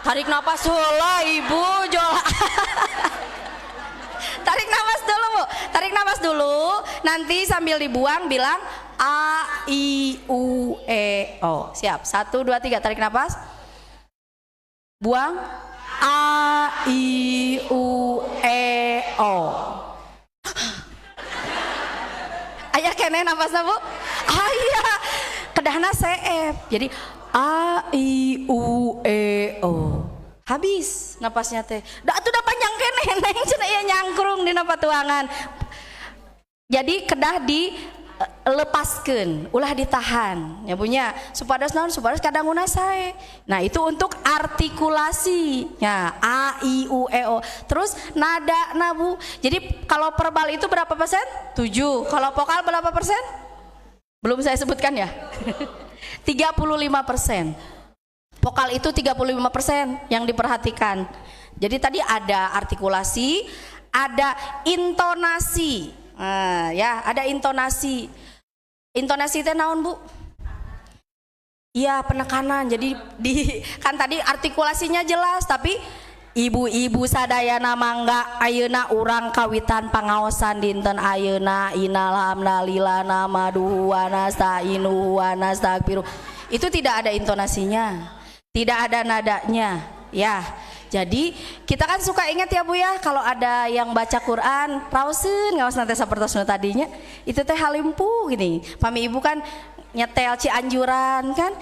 Tarik napas heula Ibu, jola. Tarik napas dulu Bu, tarik napas dulu. Nanti sambil dibuang bilang A I U E O. Siap, 1 2 3, tarik napas. Buang. A I U E O. Aya kene napasna Bu? Aya. Kedahna CF. Jadi A I U E O. Habis napasnya teh. Da atuh da panjang keneh neng cenah ieu nyangkrung dina patuangan. Jadi kedah di lepaskeun, ulah ditahan. Ya punya supados naon supados kadanguna sae. Nah, itu untuk artikulasi. Ya, A I U E O. Terus nada na Bu. Jadi kalau verbal itu berapa persen? 7. Kalau vokal berapa persen? Belum saya sebutkan ya. 35%. Vokal itu 35% yang diperhatikan. Jadi tadi ada artikulasi, ada intonasi. Nah, ya, ada intonasi. Intonasi itu naon Bu? Iya, penekanan. Jadi kan tadi artikulasinya jelas, tapi ibu-ibu sadayana mangga ayeuna urang kawitan pangaosan dinten ayeuna innal hamdalillah nahmaduhu wa nasta'inuhu wa nastaghfiruh. Itu tidak ada intonasinya. Tidak ada nadanya, ya. Jadi kita kan suka ingat ya Bu ya, kalau ada yang baca Quran, rauseun ngaos nanti sapertos nu tadinya, itu teh halimpuh gini. Pami ibu kan nyetel Cianjuran kan,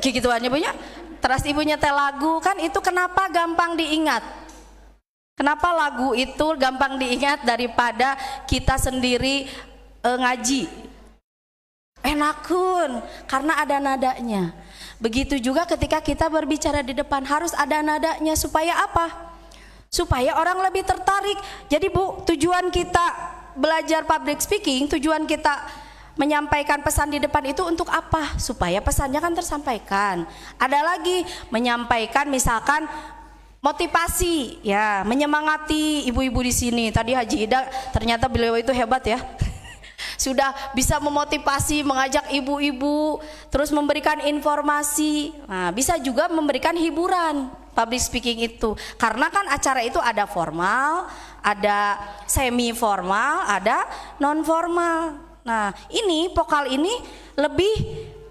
gituannya Bu ya. Terus ibu nyetel lagu kan, itu kenapa gampang diingat? Kenapa lagu itu gampang diingat daripada kita sendiri ngaji? Enakun, karena ada nadanya. Begitu juga ketika kita berbicara di depan harus ada nadanya supaya apa? Supaya orang lebih tertarik. Jadi Bu, tujuan kita belajar public speaking, tujuan kita menyampaikan pesan di depan itu untuk apa? Supaya pesannya kan tersampaikan. Ada lagi menyampaikan misalkan motivasi, ya, menyemangati ibu-ibu di sini. Tadi Haji Ida ternyata beliau itu hebat ya. Sudah bisa memotivasi, mengajak ibu-ibu, terus memberikan informasi. Nah, bisa juga memberikan hiburan. Public speaking itu, karena kan acara itu ada formal, ada semi formal, ada non formal. Nah, ini vokal ini lebih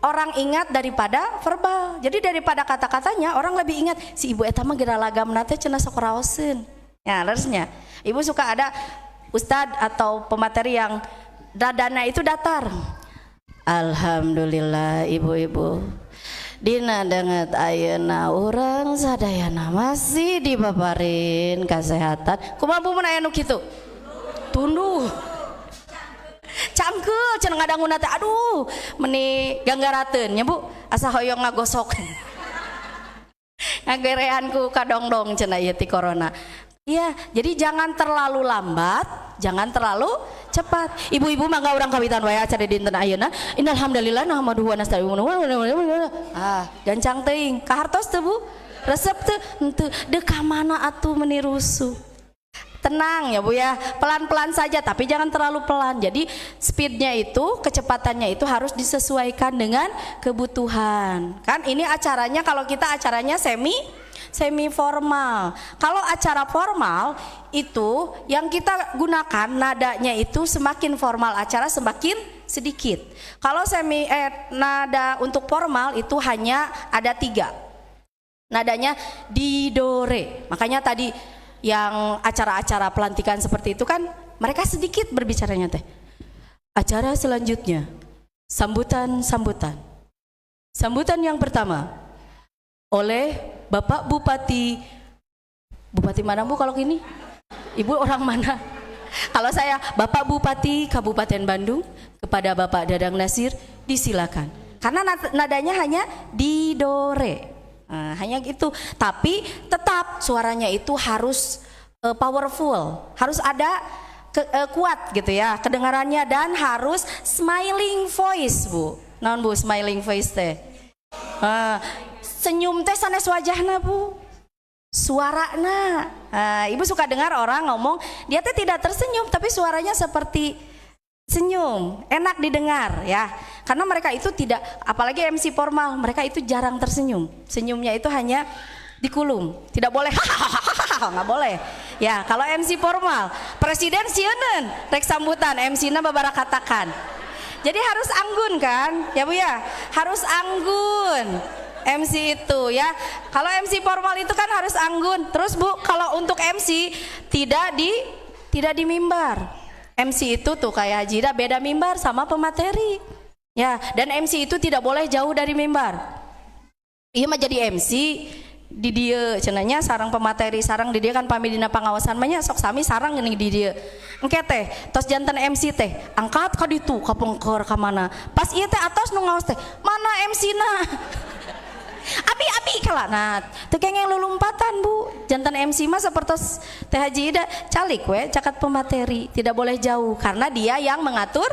orang ingat daripada verbal. Jadi daripada kata-katanya orang lebih ingat si ibu eta mah geura lagamna teh cenah sok raoseun. Ya, harusnya ibu suka ada ustadz atau pemateri yang dadana itu datar. Alhamdulillah ibu-ibu, dina denget ayeuna urang sadayana masih dipaparin kesehatan. Kumaha mun aya nu kitu? Tunduh. Cangkeul cenah ngadanguna teh, aduh meni ganggarateun nya Bu, asa hoyong ngagosok. Ngagerean ku kadongdong cenah ieu ti corona. Iya, jadi jangan terlalu lambat, jangan terlalu cepat. Ibu-ibu mangga urang kawitan wae acara dinten ayeuna. Innalhamdulillah nahmaduhu wa nasta'inuhu. Gancang teuing. Kahartos teu Bu? Resep teu? Henteu. Deu ka mana atuh meuni rusuh. Tenang ya Bu ya, pelan-pelan saja tapi jangan terlalu pelan. Jadi speednya itu, kecepatannya itu harus disesuaikan dengan kebutuhan. Kan ini acaranya, kalau kita acaranya semi formal. Kalau acara formal itu yang kita gunakan nadanya itu semakin formal acara semakin sedikit. Kalau nada untuk formal itu hanya ada 3. Nadanya di do re. Makanya tadi yang acara-acara pelantikan seperti itu kan mereka sedikit berbicaranya teh. Acara selanjutnya sambutan yang pertama oleh Bapak Bupati mana Bu kalau gini? Ibu orang mana? Kalau saya Bapak Bupati Kabupaten Bandung, kepada Bapak Dadang Nasir disilakan. Karena nadanya hanya di do re. Nah, hanya gitu, tapi tetap suaranya itu harus powerful, harus ada kuat gitu ya kedengarannya, dan harus smiling voice Bu. Naon Bu smiling voice teh? Senyum teh sanes wajahna Bu, suarana. Ibu suka dengar orang ngomong dia teh tidak tersenyum tapi suaranya seperti senyum, enak didengar ya. Karena mereka itu tidak, apalagi MC formal, mereka itu jarang tersenyum. Senyumnya itu hanya dikulum, tidak boleh hahaha, nggak boleh. Ya, kalau MC formal, presiden sieun rek sambutan, MC-na babara katakan. Jadi harus anggun kan, ya Bu ya, harus anggun. MC itu ya, kalau MC formal itu kan harus anggun. Terus Bu, kalau untuk MC tidak di mimbar. MC itu tuh kayak Haji Ida beda mimbar sama pemateri. Ya, dan MC itu tidak boleh jauh dari mimbar. Iya mah jadi MC di dia cenanya sarang pemateri, sarang di dia kan pami dina pangawasan mah nya sok sami sarang geuning di dia. Engke teh tos janten MC teh angkat ka ditu ka pengker ka mana. Pas ieu teh atos nu ngaos teh, mana MC-na? Abi kala nah teu kengeng lulumpatan Bu. Jantan MC mah sapertos Teh Haji Ida calik we cakat pemateri, tidak boleh jauh karena dia yang mengatur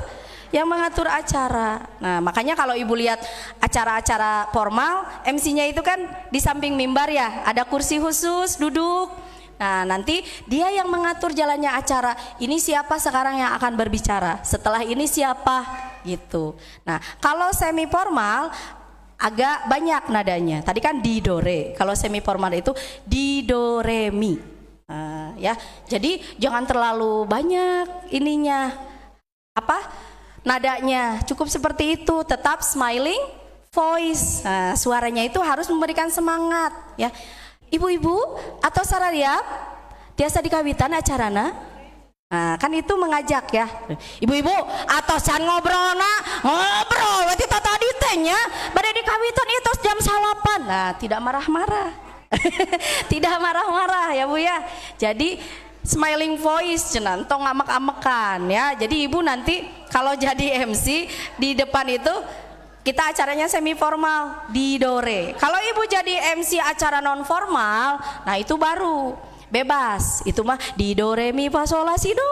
acara. Nah, makanya kalau Ibu lihat acara-acara formal, MC-nya itu kan di samping mimbar ya, ada kursi khusus duduk. Nah, nanti dia yang mengatur jalannya acara. Ini siapa sekarang yang akan berbicara? Setelah ini siapa? Gitu. Nah, kalau semi formal agak banyak nadanya. Tadi kan di do re. Kalau semi formal itu di do re mi. Ya. Jadi jangan terlalu banyak ininya. Nadanya cukup seperti itu, tetap smiling voice. Nah, suaranya itu harus memberikan semangat ya. Ibu-ibu atau sarariap tiasa dikawitan acarana. Nah, kan itu mengajak ya. Ibu-ibu atau can ngobrol berarti tadi tehnya bade dikawitan itu jam 8. Nah, tidak marah-marah. Tidak marah-marah ya Bu ya. Jadi smiling voice cenah tong amek-amekan ya. Jadi Ibu nanti kalau jadi MC di depan itu kita acaranya semi formal di do re. Kalau Ibu jadi MC acara non formal, nah itu baru bebas. Itu mah di do re mi fa sol la si do.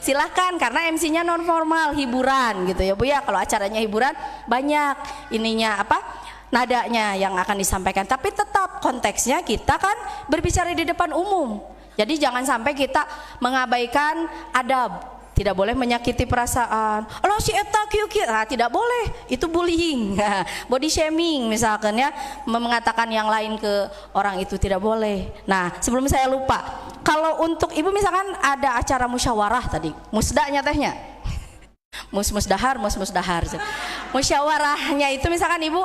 Silahkan, karena MC-nya non formal, hiburan gitu ya Bu ya. Kalau acaranya hiburan banyak ininya apa, nadanya yang akan disampaikan, tapi tetap konteksnya kita kan berbicara di depan umum. Jadi jangan sampai kita mengabaikan adab. Tidak boleh menyakiti perasaan. Allah si eta kieu. Nah, tidak boleh. Itu bullying. Body shaming misalkan ya, mengatakan yang lain ke orang itu tidak boleh. Nah, sebelum saya lupa, kalau untuk Ibu misalkan ada acara musyawarah tadi, musdanya tehnya. Musdahar. Musyawarahnya itu misalkan Ibu,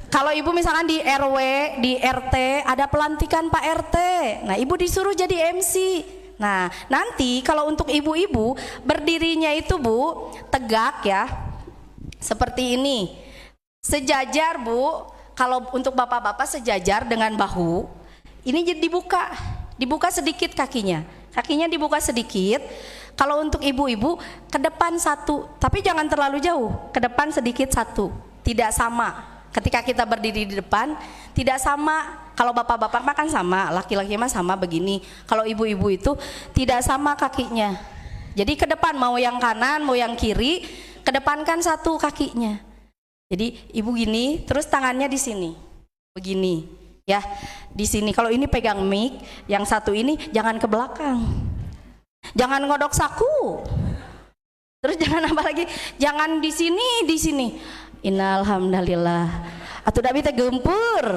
kalau Ibu misalkan di RW, di RT ada pelantikan Pak RT. Nah, Ibu disuruh jadi MC. Nah, nanti kalau untuk ibu-ibu berdirinya itu Bu, tegak ya. Seperti ini. Sejajar Bu, kalau untuk bapak-bapak sejajar dengan bahu. Ini jadi dibuka sedikit kakinya. Kakinya dibuka sedikit. Kalau untuk ibu-ibu ke depan satu, tapi jangan terlalu jauh. Ke depan sedikit satu. Tidak sama. Ketika kita berdiri di depan tidak sama. Kalau bapak-bapak mah kan sama, laki-laki mah sama begini. Kalau ibu-ibu itu tidak sama kakinya. Jadi ke depan mau yang kanan mau yang kiri, kedepankan satu kakinya. Jadi ibu gini, terus tangannya di sini, begini, ya di sini. Kalau ini pegang mic, yang satu ini jangan ke belakang, jangan ngodok saku. Terus jangan apa lagi? Jangan di sini. Innalhamdulillah. Atuh dabi teh gempur.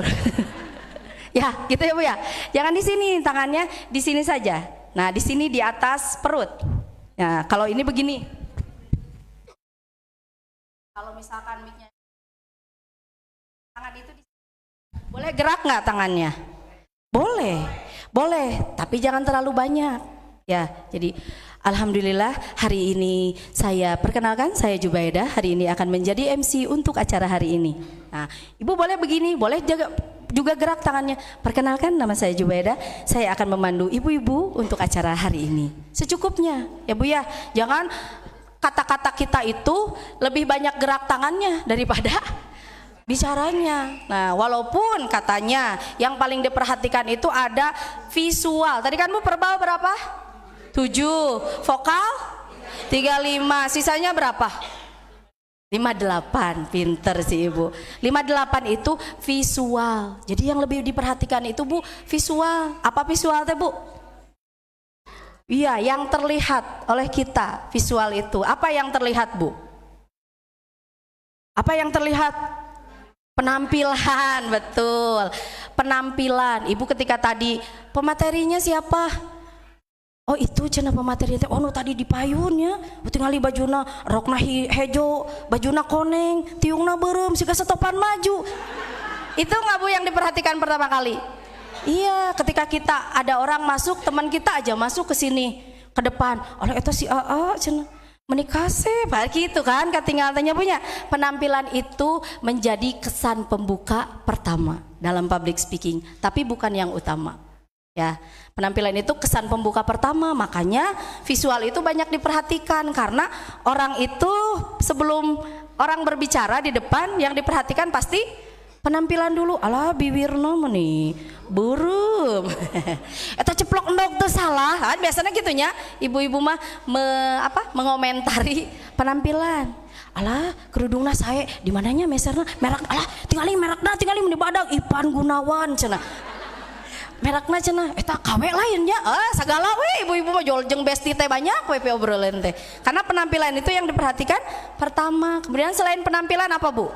Ya, gitu ya Bu ya. Jangan di sini, tangannya di sini saja. Nah, di sini di atas perut. Nah, kalau ini begini. Kalau misalkan mic-nya tangan itu boleh gerak nggak tangannya? Boleh, tapi jangan terlalu banyak. Ya, jadi alhamdulillah hari ini saya perkenalkan, saya Jubaidah, hari ini akan menjadi MC untuk acara hari ini. Nah, Ibu boleh begini, boleh juga gerak tangannya. Perkenalkan, nama saya Jubaidah, saya akan memandu ibu-ibu untuk acara hari ini. Secukupnya, ya Bu ya. Jangan kata-kata kita itu lebih banyak gerak tangannya daripada bicaranya. Nah, walaupun katanya yang paling diperhatikan itu ada visual. Tadi kan Bu verbal berapa? 7, vokal 35, sisanya berapa? 58, pinter sih Ibu. 58 itu visual. Jadi yang lebih diperhatikan itu Bu, visual. Apa visual teh Bu? Iya, yang terlihat oleh kita, visual itu. Apa yang terlihat Bu? Apa yang terlihat? Penampilan, betul. Penampilan. Ibu ketika tadi pematerinya siapa? Oh itu cenah pemateri teh, oh nu tadi di payunnya, tingali bajuna rokna hejo, bajuna koneng, tiungna beureum, siga setopan maju. Itu nggak Bu yang diperhatikan pertama kali? Iya, ketika kita ada orang masuk, teman kita aja masuk ke sini, ke depan, oleh itu si AA cenah menikah sih, gitu kan, ketinggalan tanya punya. Penampilan itu menjadi kesan pembuka pertama dalam public speaking, tapi bukan yang utama. Ya, penampilan itu kesan pembuka pertama, makanya visual itu banyak diperhatikan karena orang itu sebelum orang berbicara di depan yang diperhatikan pasti penampilan dulu. Alah bibirna meni burum. Eta ceplok endog teu salah. Kan biasanya gitunya ibu-ibu mah mengomentari penampilan. Alah kerudungna sae di mananya meserna merek, alah tinggali merekna tinggali mun di badag Ipan Gunawan cenah. Merekna cenah eta KW lainnya sagala we ibu-ibu mah jual jeung besti teh banyak we obrolan teh. Karena penampilan itu yang diperhatikan pertama. Kemudian selain penampilan apa Bu?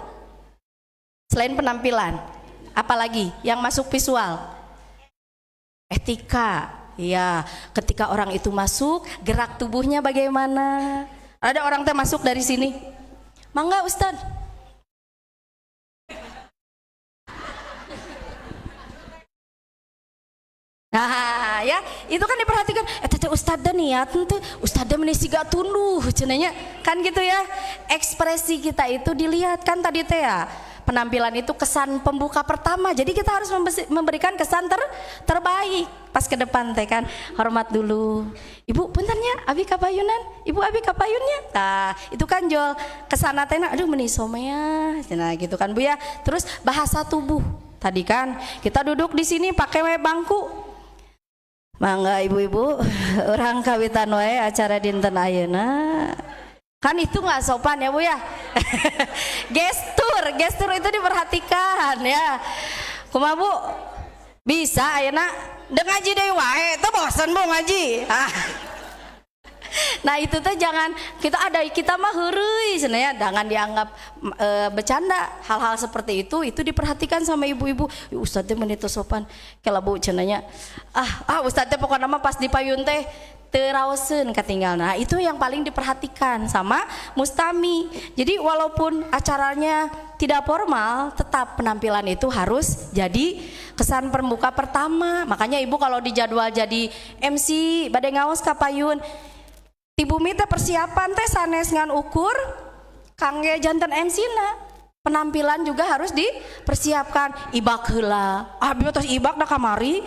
Selain penampilan apalagi yang masuk visual? Etika. Ya, ketika orang itu masuk, gerak tubuhnya bagaimana? Ada orang teh masuk dari sini. Mangga Ustad. Nah, ya, itu kan diperhatikan. Teh Ustadzah niat teh, Ustadzah meni siga tunduh cenanya. Kan gitu ya. Ekspresi kita itu dilihat kan tadi teh ya. Penampilan itu kesan pembuka pertama. Jadi kita harus memberikan kesan terbaik. Pas ke depan teh kan, hormat dulu. Ibu puntennya abi kapayunan, Ibu abi kapayunnya. Nah, itu kan jual kesana teh aduh meni somea. Nah, gitu kan Bu ya. Terus bahasa tubuh. Tadi kan kita duduk di sini pakai bangku. Mangga ibu-ibu, orang kawitan wae acara dinten ayeuna. Kan itu nggak sopan ya Bu ya. gestur itu diperhatikan ya. Kumaha Bu? Bisa ayeuna deung ngaji deui wae, teu bosen Bu ngaji. Nah itu teh jangan kita mah heureuy cenah ya, jangan dianggap bercanda. Hal-hal seperti itu diperhatikan sama ibu-ibu. Ustaz teh menit sopan kela Bu cenanya. Ustaz teh pokokna mah pas di payun teh teu raoseun katinggal. Nah itu yang paling diperhatikan sama mustami. Jadi walaupun acaranya tidak formal, tetap penampilan itu harus jadi kesan pembuka pertama. Makanya ibu kalau dijadwal jadi MC bade ngaos ka payun, ti bumi teh persiapan teh sanes ngan ukur kangge janten MC-na. Penampilan juga harus dipersiapkan. Ibak heula, abi tos ibak da kamari,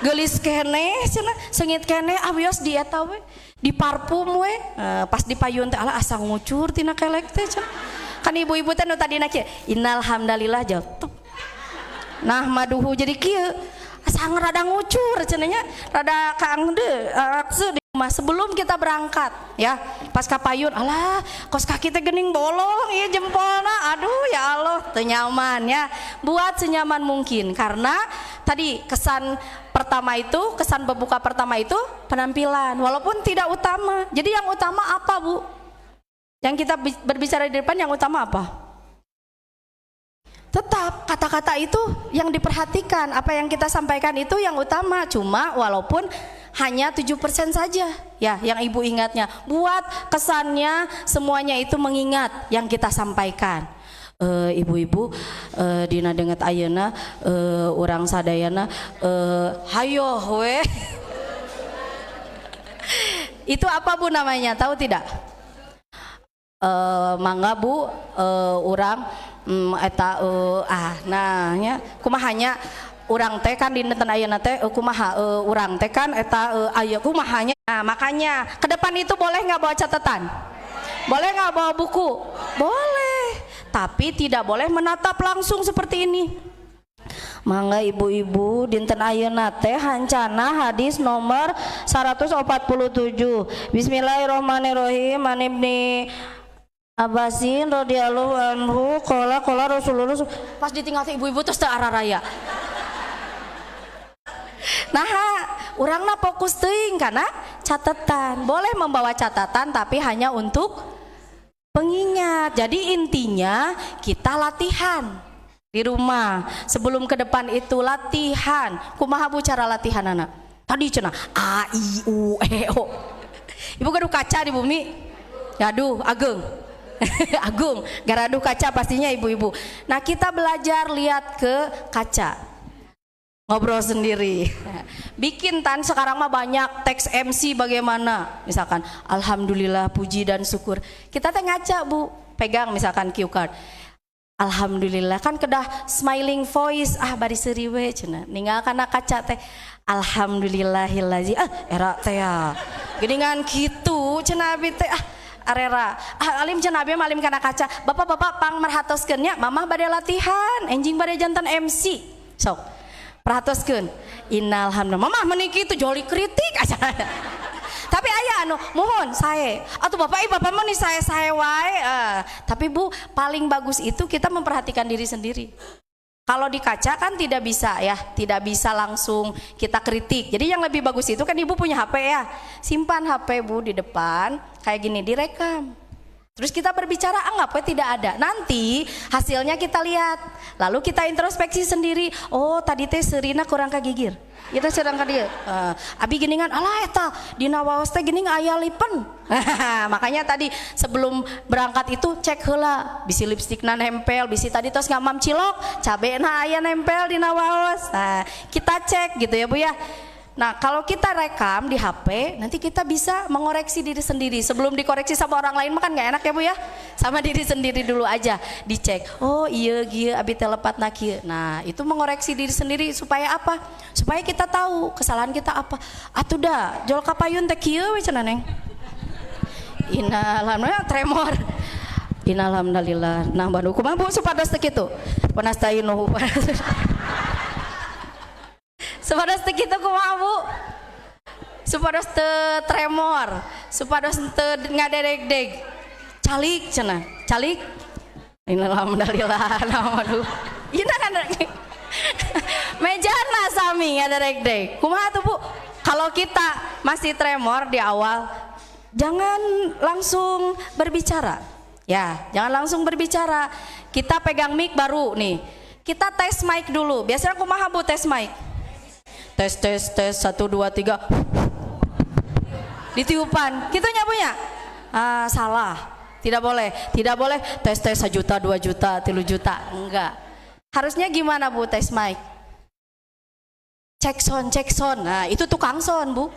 geulis kene cenah, seungit kene abios di eta we, di parfum we. Pas di payun teh alah asa ngucur tina kelek teh cenah. Kan ibu-ibu teh nu tadina kieu, innal hamdalillah jatuh. Nah maduhu jadi kieu, asa rada ngucur cenah nya, rada kaangde sebelum kita berangkat ya, pas ka payun alah kos kaki teh geuning bolong ieu jempolna, aduh ya Allah teu nyaman ya. Buat senyaman mungkin, karena tadi kesan pembuka pertama itu penampilan walaupun tidak utama. Jadi yang utama apa Bu? Yang kita berbicara di depan yang utama apa? Tetap kata-kata itu yang diperhatikan, apa yang kita sampaikan itu yang utama. Cuma walaupun hanya 7% saja ya yang ibu ingatnya, buat kesannya semuanya itu mengingat yang kita sampaikan. Ibu-ibu dina denget ayeuna urang sadayana hayo we. Itu apa Bu namanya, tahu tidak? Mangga Bu, urang eta nah nya kumahanya urang teh kan di dinten ayeuna teh kumaha urang teh kan eta aya kumahanya. Nah, makanya ke depan itu boleh nggak bawa catatan? Boleh nggak bawa buku? Boleh. Tapi tidak boleh menatap langsung seperti ini. Mangga ibu-ibu dinten ayeuna teh hancana hadis nomor 147. Bismillahirrahmanirrahim. An Ibni Abbasin radhiyallahu anhu qala Rasulullah. Pas ditinggal ibu-ibu terus teu araraya. Nah, urangna fokus teuing karena catatan. Boleh membawa catatan tapi hanya untuk pengingat. Jadi intinya kita latihan di rumah. Sebelum ke depan itu latihan. Kumaha Bu cara latihan anak? Tadi cenah A I U E O. Ibu gaduh kaca di bumi. Gaduh ageng. Agung, garaduh kaca pastinya ibu-ibu. Nah kita belajar lihat ke kaca, ngobrol sendiri. Bikin sekarang mah banyak teks MC bagaimana, misalkan alhamdulillah puji dan syukur. Kita teh ngaca Bu, pegang misalkan cue card. Alhamdulillah kan kedah smiling voice bari seuri we cenah. Ninggal kana kaca teh alhamdulillahillazi era teh ya. Geuningan kitu cenah abi teh arera alim cenah abi alim kana kaca. Bapak-bapak pang merhatoskeun nya, mamah bade latihan, enjing bade jantan MC. Sok. Perhatoskeun. Innal hamdalillah. Mamah meuni kitu joli kritik aja. Tapi aya anu mohon sae. Atuh bapak mah ni sae wae. Tapi Bu, paling bagus itu kita memperhatikan diri sendiri. Kalau di kaca kan tidak bisa ya, tidak bisa langsung kita kritik. Jadi yang lebih bagus itu kan ibu punya HP ya, simpan HP Bu di depan kayak gini, direkam. Terus kita berbicara anggapnya tidak ada. Nanti hasilnya kita lihat, lalu kita introspeksi sendiri. Oh tadi teh seurina kurang kagigir. Kita sedang ka dieu. Abi geuningan alah eta dina waos teh geuning aya lipen. Makanya tadi sebelum berangkat itu cek heula, bisi lipstikna nempel, bisi tadi tos ngamam cilok, cabena aya nempel dina waos. Nah, kita cek gitu ya Bu ya. Nah, kalau kita rekam di HP, nanti kita bisa mengoreksi diri sendiri. Sebelum dikoreksi sama orang lain makan nggak enak ya Bu ya. Sama diri sendiri dulu aja, dicek. Oh iya, gia abi telepat kieu. Nah, itu mengoreksi diri sendiri supaya apa? Supaya kita tahu kesalahan kita apa. Atuh dah, jol kapayun teh kieu we cenah Neng. Innalhamdulillah tremor. Innalhamdulillah. Nah, Bandung kumaha Bu supados teh kitu. Panastainuhu. Sepadas teh kitu kumaha Bu? supados teu tremor, supados teu ngadedeg-deg. Calik cenah, calik. Alhamdulillah, waduh. Ieu kan mejana sami ngadedeg-deg. Kumaha tuh Bu? Kalau kita masih tremor di awal, jangan langsung berbicara. Ya, jangan langsung berbicara. Kita pegang mic baru nih. Kita tes mic dulu. Biasanya kumaha Bu tes mic? Tes 1 2 3. Ditiupan. Gitu nya Bu ya? Salah. Tidak boleh. Tidak boleh tes 1 juta, 2 juta, 3 juta. Enggak. Harusnya gimana Bu tes mic? Cek sound. Nah, itu tukang sound, Bu.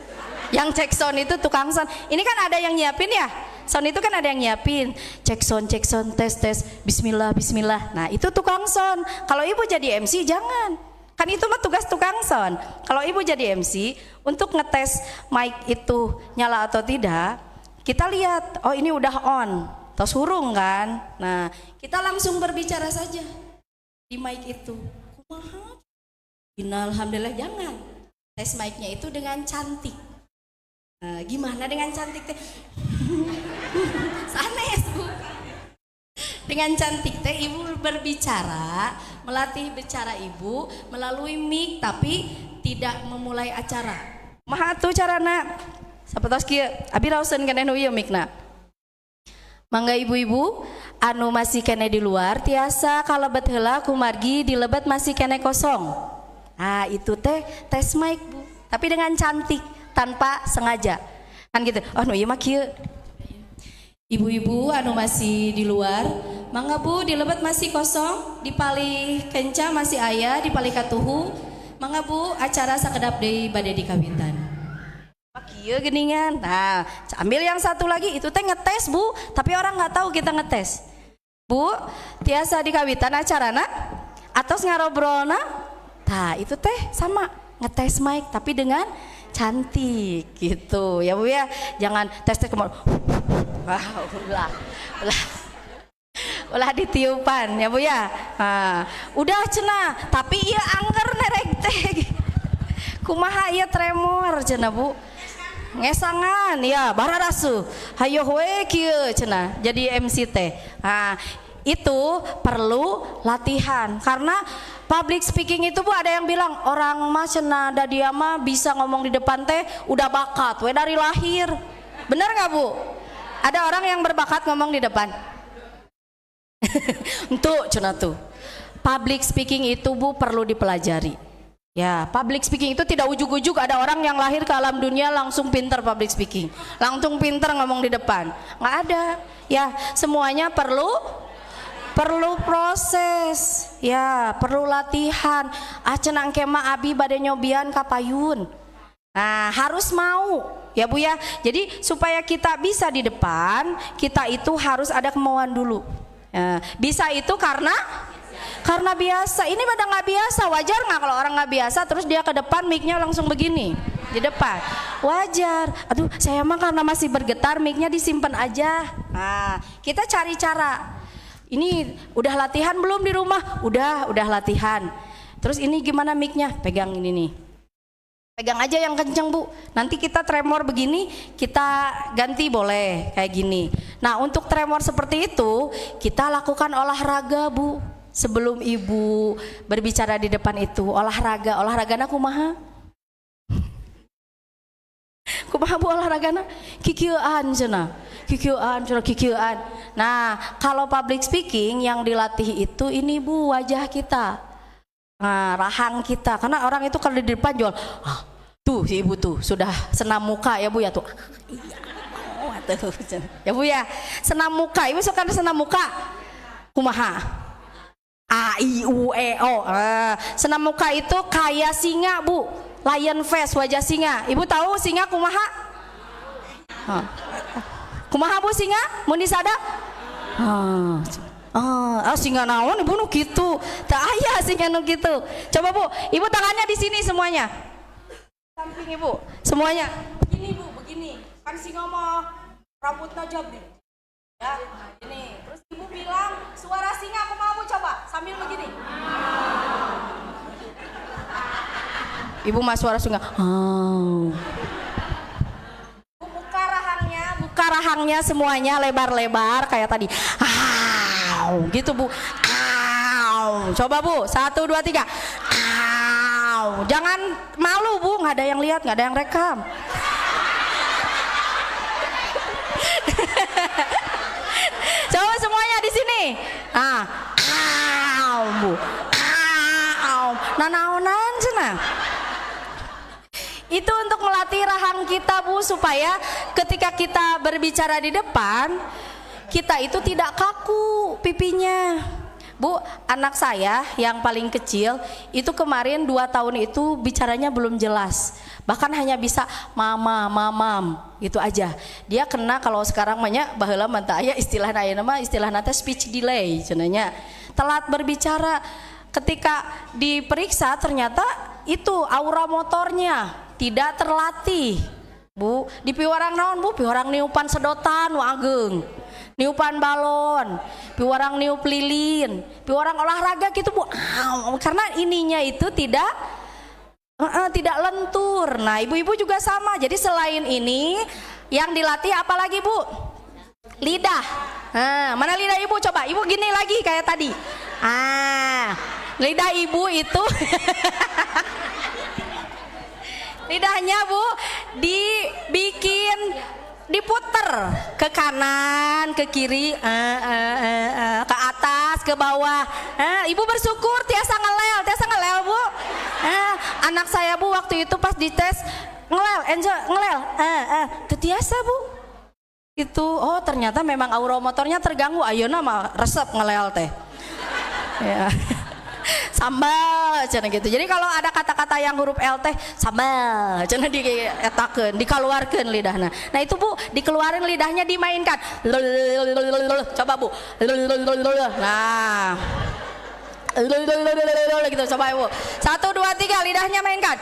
Yang cek sound itu tukang sound. Ini kan ada yang nyiapin ya? Sound itu kan ada yang nyiapin. Cek sound, tes. Bismillah. Nah, itu tukang sound. Kalau Ibu jadi MC jangan. Kan itu mah tugas tukang sound. Kalau Ibu jadi MC, untuk ngetes mic itu nyala atau tidak, kita lihat, oh ini udah on, atau surung kan. Nah, kita langsung berbicara saja di mic itu. Kumaha? Alhamdulillah, jangan. Tes mic-nya itu dengan cantik. Nah, gimana dengan cantik teh? Sanes Bu. Dengan cantik teh Ibu berbicara, melatih bicara Ibu melalui mic tapi tidak memulai acara. Maha tuh carana. Sapertos kieu, abi rauseun keneh nu ieu micna. Mangga ibu-ibu anu masih kene di luar tiasa kalebet heula kumargi di lebat masih kene kosong. Ah, itu teh tes mic Bu, tapi dengan cantik tanpa sengaja. Kan gitu. Oh, nu ieu mah kieu. Ibu-ibu anu masih di luar, mangga Bu di lebat masih kosong, di palih kenca masih aya, di palih katuhu. Mangga Bu acara sakedap deui bade dikawitan. Kieu geningan. Nah, ambil yang satu lagi itu teh ngetes Bu, tapi orang nggak tahu kita ngetes. Bu, tiasa dikawitan acarana atos ngarobrolna. Nah, itu teh sama ngetes mic tapi dengan cantik gitu ya Bu ya. Jangan tes kemana. Wah, ulah ditiupan ya Bu ya. Nah, udah cenah, tapi ieu angger nerek teh. Kumaha ieu tremor cenah Bu. Ngesangan ya bararasu. Hayo we kieu cenah jadi MC teh. Nah, itu perlu latihan karena public speaking itu Bu ada yang bilang orang mah cenah da dia mah bisa ngomong di depan teh udah bakat we dari lahir. Benar nggak Bu? Ada orang yang berbakat ngomong di depan. Untuk cenah tuh. Public speaking itu Bu perlu dipelajari. Ya, public speaking itu tidak ujuk-ujuk ada orang yang lahir ke alam dunia langsung pinter public speaking. Langsung pinter ngomong di depan. Nggak ada. Ya, semuanya perlu proses. Ya, perlu latihan. Cenah engke mah abi bade nyobian ka payun. Nah, harus mau. Ya Bu ya. Jadi supaya kita bisa di depan, kita itu harus ada kemauan dulu. Ya, bisa itu karena biasa. Ini pada nggak biasa. Wajar nggak kalau orang nggak biasa terus dia ke depan mic-nya langsung begini di depan? Wajar. Aduh, saya mah karena masih bergetar mic-nya disimpan aja. Nah, kita cari cara. Ini udah latihan belum di rumah? Udah latihan. Terus ini gimana mic-nya? Pegang ini nih. Pegang aja yang kenceng Bu. Nanti kita tremor begini, kita ganti boleh kayak gini. Nah, untuk tremor seperti itu, kita lakukan olahraga Bu. Sebelum Ibu berbicara di depan itu, olahragana kumaha? Kumaha Bu olahragana? Kikieuan cenah. Kikieuan. Nah, kalau public speaking yang dilatih itu ini Bu wajah kita. Nah, rahang kita. Karena orang itu kalau di depan jual, tuh si Ibu tuh sudah senam muka ya Bu ya tuh. Ya Bu ya, senam muka. Ibu suka senam muka? Kumaha? A I U E O. Senam muka itu kayak singa Bu, lion face, wajah singa. Ibu tahu singa kumaha? Kumaha Bu singa? Mun disada? Singa naon Ibu nu kitu? Teu aya singa nu kitu. Coba Bu, Ibu tangannya di sini semuanya. Samping Ibu, semuanya. Begini Bu, begini. Kan singa mah rambutnya jabrik. Ya, ini. Terus Ibu bilang suara singa kumaha Bu coba sambil begini. Ibu mah suara singa. rahangnya semuanya lebar-lebar kayak tadi. Au, gitu Bu. Au. Coba Bu, 1, 2, 3. Au. Jangan malu Bu, nggak ada yang lihat, nggak ada yang rekam. Coba semuanya di sini. Au, Bu. Au. Nanaonan cenah. Itu untuk melatih rahang kita Bu, supaya ketika kita berbicara di depan, kita itu tidak kaku pipinya. Bu, anak saya yang paling kecil itu kemarin 2 tahun itu bicaranya belum jelas. Bahkan hanya bisa mama, mamam, gitu aja. Dia kena kalau sekarang banyak baheula mah aya istilah ayeuna mah istilah nate speech delay cenanya. Telat berbicara. Ketika diperiksa ternyata itu aura motornya tidak terlatih. Bu, di piwarang naon Bu? Piwarang niupan sedotan nu ageng. Niupan balon, piwarang niup lilin, piwarang olahraga gitu Bu. Karena ininya itu tidak lentur. Nah, ibu-ibu juga sama. Jadi selain ini yang dilatih apa lagi Bu? Lidah. Mana lidah ibu? Coba ibu gini lagi kayak tadi. Lidah ibu itu lidahnya Bu dibikin diputer ke kanan, ke kiri, ke atas, ke bawah. Ibu bersyukur tiasa ngelel Bu. Anak saya Bu waktu itu pas dites ngelel, tiasa Bu. Itu ternyata memang aura motornya terganggu. Ayeuna mah resep ngelel teh. Ya. Sambal cenah gitu. Jadi kalau ada kata-kata yang huruf L teh sambal cenah dietakeun, dikeluarkeun lidahna. Nah itu Bu, dikeluarin lidahnya dimainkan. Coba Bu. Nah. Gitu coba Ibu. 1, 2, 3 lidahnya mainkan.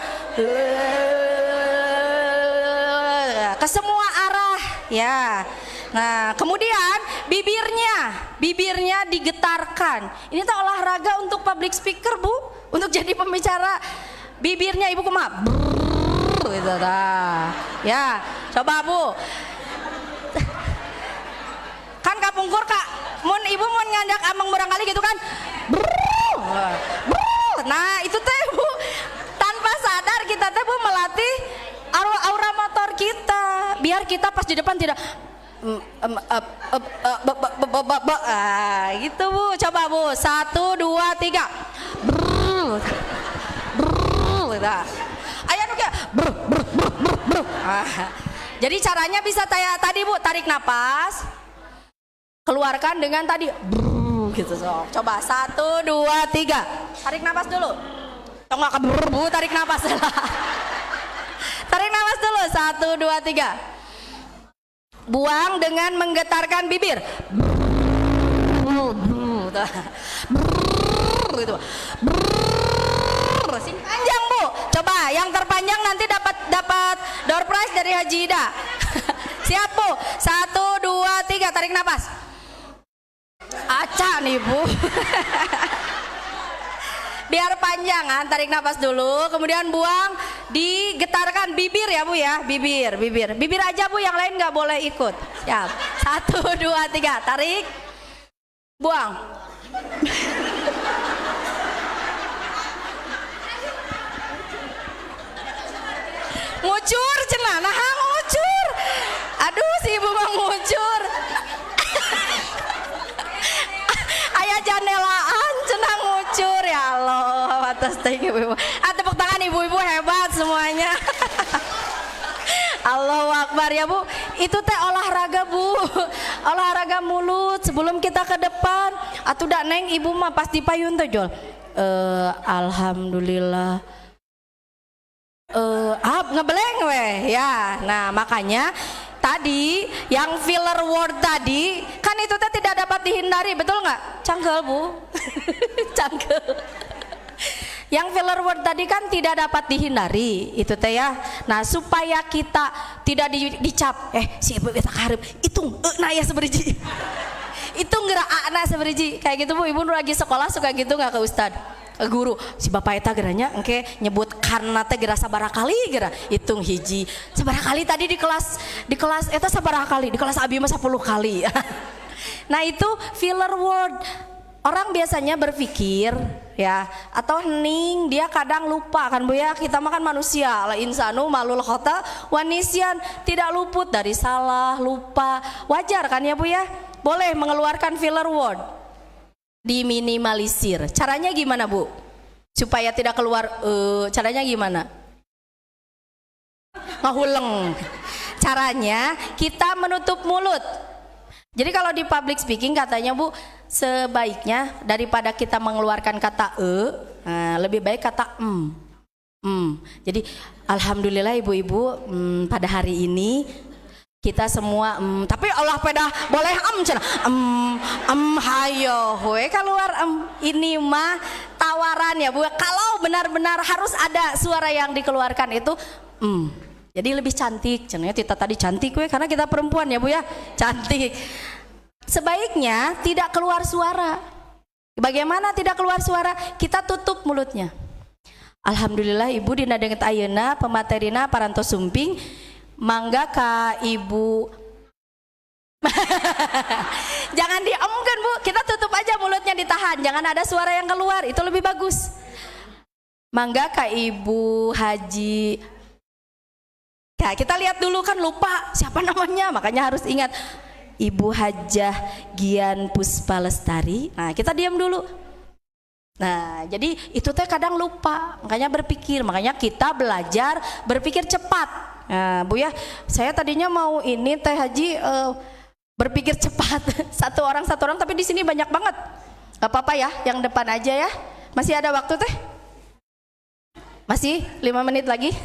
Ke semua arah ya. Nah, kemudian bibirnya digetarkan. Ini tuh olahraga untuk public speaker Bu, untuk jadi pembicara. Bibirnya Ibu kumaha? Gitu dah. Ya, coba Bu. Kan kapungkur Kak, ibu mun ngandak amang barangkali gitu kan. Nah, itu teh Bu, tanpa sadar kita teh Bu melatih aura motor kita, biar kita pas di depan tidak gitu Bu. Coba Bu, 1, 2, 3. Ayo nuke. Jadi caranya bisa tadi Bu, tarik napas, keluarkan dengan tadi gitu. Coba 1, 2, 3. Tarik napas dulu. Enggak ke Bu, tarik napas. Tarik napas dulu. 1, 2, 3. Buang dengan menggetarkan bibir. Gitu. Sing panjang Bu. Coba yang terpanjang nanti dapat door prize dari Haji Ida. Siap Bu. 1, 2, 3 tarik napas. Acak nih Bu. Biar panjangan, tarik napas dulu, kemudian buang, digetarkan bibir ya Bu ya, bibir aja Bu, yang lain nggak boleh ikut. Siap. 1, 2, 3 tarik, buang. Ngucur cenah, nah ngucur. Aduh si ibu mah ngucur. Ayah janelaan cenah ngucur, ya Allah. Atas thank you ibu. Tepuk tangan ibu-ibu hebat semuanya. Allahu Akbar ya Bu. Itu teh olahraga Bu. Olahraga mulut sebelum kita ke depan. Atuh da neng ibu mah pas dipayun teh Jol. Alhamdulillah. Ngebeleng weh ya. Nah makanya tadi yang filler word tadi kan itu teh tidak dapat dihindari, betul nggak? Cangkel Bu. Cangkel. Yang filler word tadi kan tidak dapat dihindari itu teh ya. Nah supaya kita tidak dicap si ibu kita karep hitung nah ya seberiji. Hitung gerak anak seberiji kayak gitu Bu. Ibu lagi sekolah suka gitu nggak ke Ustad? guru si bapak eta geranya engke nyebut karena teh gera sabaraha kali gera hitung hiji sabaraha kali tadi di kelas eta sabaraha kali di kelas abi mah 10 kali. Nah itu filler word. Orang biasanya berpikir ya atau hening dia kadang lupa kan Bu ya, kita makan manusia la insanu malul khata wanisian, tidak luput dari salah lupa, wajar kan ya Bu ya, boleh mengeluarkan filler word, diminimalisir. Caranya gimana Bu supaya tidak keluar caranya gimana? Ngahuleng. Caranya kita menutup mulut. Jadi kalau di public speaking katanya Bu, sebaiknya daripada kita mengeluarkan kata lebih baik kata Jadi alhamdulillah ibu-ibu pada hari ini kita semua tapi Allah peda boleh cenah hayo we keluar ini mah tawaran ya Bu. Kalau benar-benar harus ada suara yang dikeluarkan itu jadi lebih cantik, cenanya Tita tadi cantik we karena kita perempuan ya Bu ya, cantik. Sebaiknya tidak keluar suara. Bagaimana tidak keluar suara? Kita tutup mulutnya. Alhamdulillah Ibu dina denget ayeuna pematerina parantos sumping mangga ka Ibu. Jangan diemkan Bu, kita tutup aja mulutnya ditahan, jangan ada suara yang keluar, itu lebih bagus. Mangga ka Ibu Haji. Ya, kita lihat dulu kan lupa siapa namanya, makanya harus ingat Ibu Hajah Gian Puspa Lestari. Nah, kita diam dulu. Nah, jadi itu teh kadang lupa, makanya berpikir, makanya kita belajar berpikir cepat. Nah, Bu ya, saya tadinya mau ini Teh Haji berpikir cepat satu orang tapi di sini banyak banget. Gak apa-apa ya, yang depan aja ya. Masih ada waktu Teh? Masih 5 menit lagi.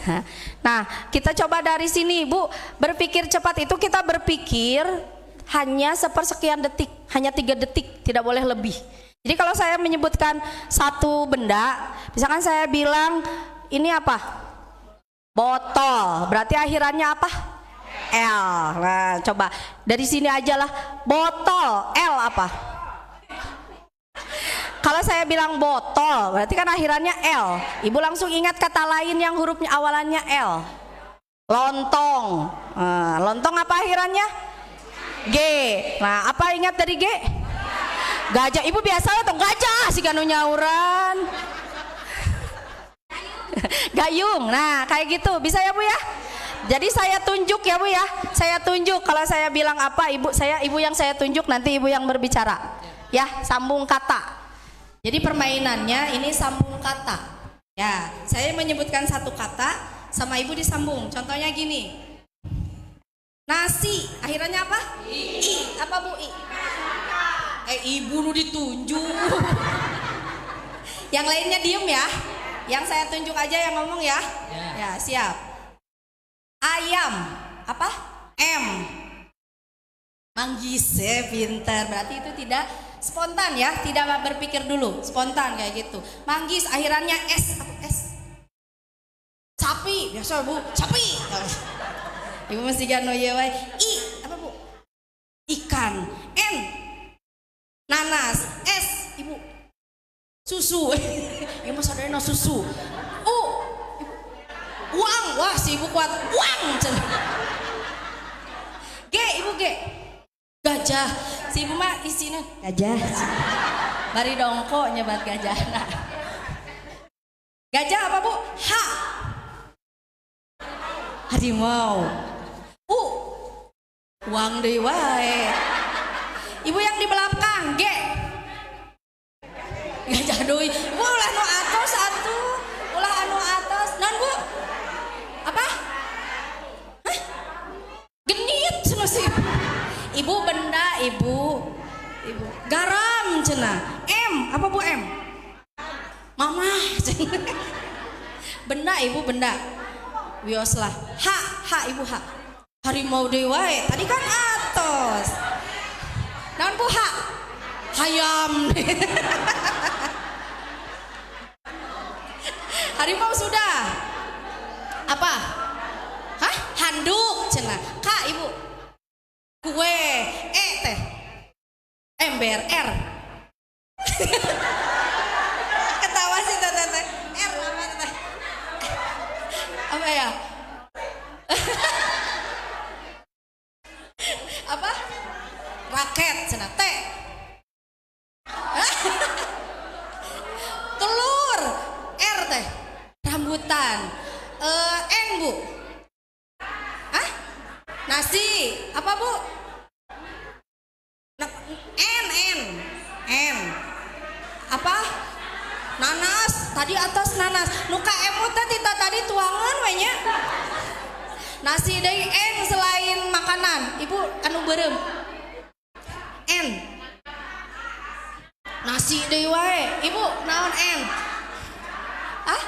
Nah, kita coba dari sini Bu. Berpikir cepat itu kita berpikir hanya sepersekian detik, hanya 3 detik, tidak boleh lebih. Jadi kalau saya menyebutkan satu benda, misalkan saya bilang ini apa? Botol, berarti akhirannya apa? L. Nah, coba dari sini aja lah. Botol, L apa? Kalau saya bilang botol, berarti kan akhirannya L. Ibu langsung ingat kata lain yang hurufnya awalannya L. Lontong. Lontong apa akhirannya? G. Nah, apa ingat dari G? Gajah. Ibu biasa atau gajah sih kanu nyauran. Gayung. Nah, kayak gitu. Bisa ya Bu ya? Jadi saya tunjuk ya Bu ya. Saya tunjuk kalau saya bilang apa, ibu yang saya tunjuk, nanti ibu yang berbicara. Ya, sambung kata. Jadi permainannya ini sambung kata. Ya, saya menyebutkan satu kata sama ibu disambung. Contohnya gini. Nasi, akhirannya apa? I. Apa Bu? I. Ibu lu ditunjuk. Yang lainnya diem ya. Yang saya tunjuk aja yang ngomong ya. Ya, siap. Ayam, apa? M. Manggis, pintar. Berarti itu tidak spontan ya, tidak berpikir dulu, spontan kayak gitu. Manggis akhirannya S. Apa S? Sapi, biasa Bu, sapi. Ibu mesti gano ya wae. I, apa Bu? Ikan. N. Nanas. S, Ibu. Susu. Ibu mah sadayana susu. U. Ibu. Uang. Wah, si Ibu kuat. Uang. G, Ibu G. Gajah. Si Ibu mah isinya gajah. Bari dongko nyebat gajah. Nah. Gajah apa Bu? H. Harimau. U. Uang deui wae. Ibu yang di belakang G. Gajah deui. Bu ulah nu atos satu. Ulah anu atos. Non Bu? Apa? Hah? Genit cenah si Ibu benda, Ibu garam cenah. M, apa Bu M? Mama cenah. Benda Ibu benda. Wioslah. H Ibu H. Harimau deui wae. Tadi kan atos. Naon Bu H? Hayam. Harimau sudah. Apa? Hah? Handuk cenah. K Ibu. Kue, teh, ember, R. Ketawa Nasi, apa Bu? N. Apa? Nanas, tadi atas nanas. Nuka emu teh tadi tuangan we nya. Nasi deui N selain makanan. Ibu anu beureum. N. Nasi deui wae. Ibu naon N? Ah?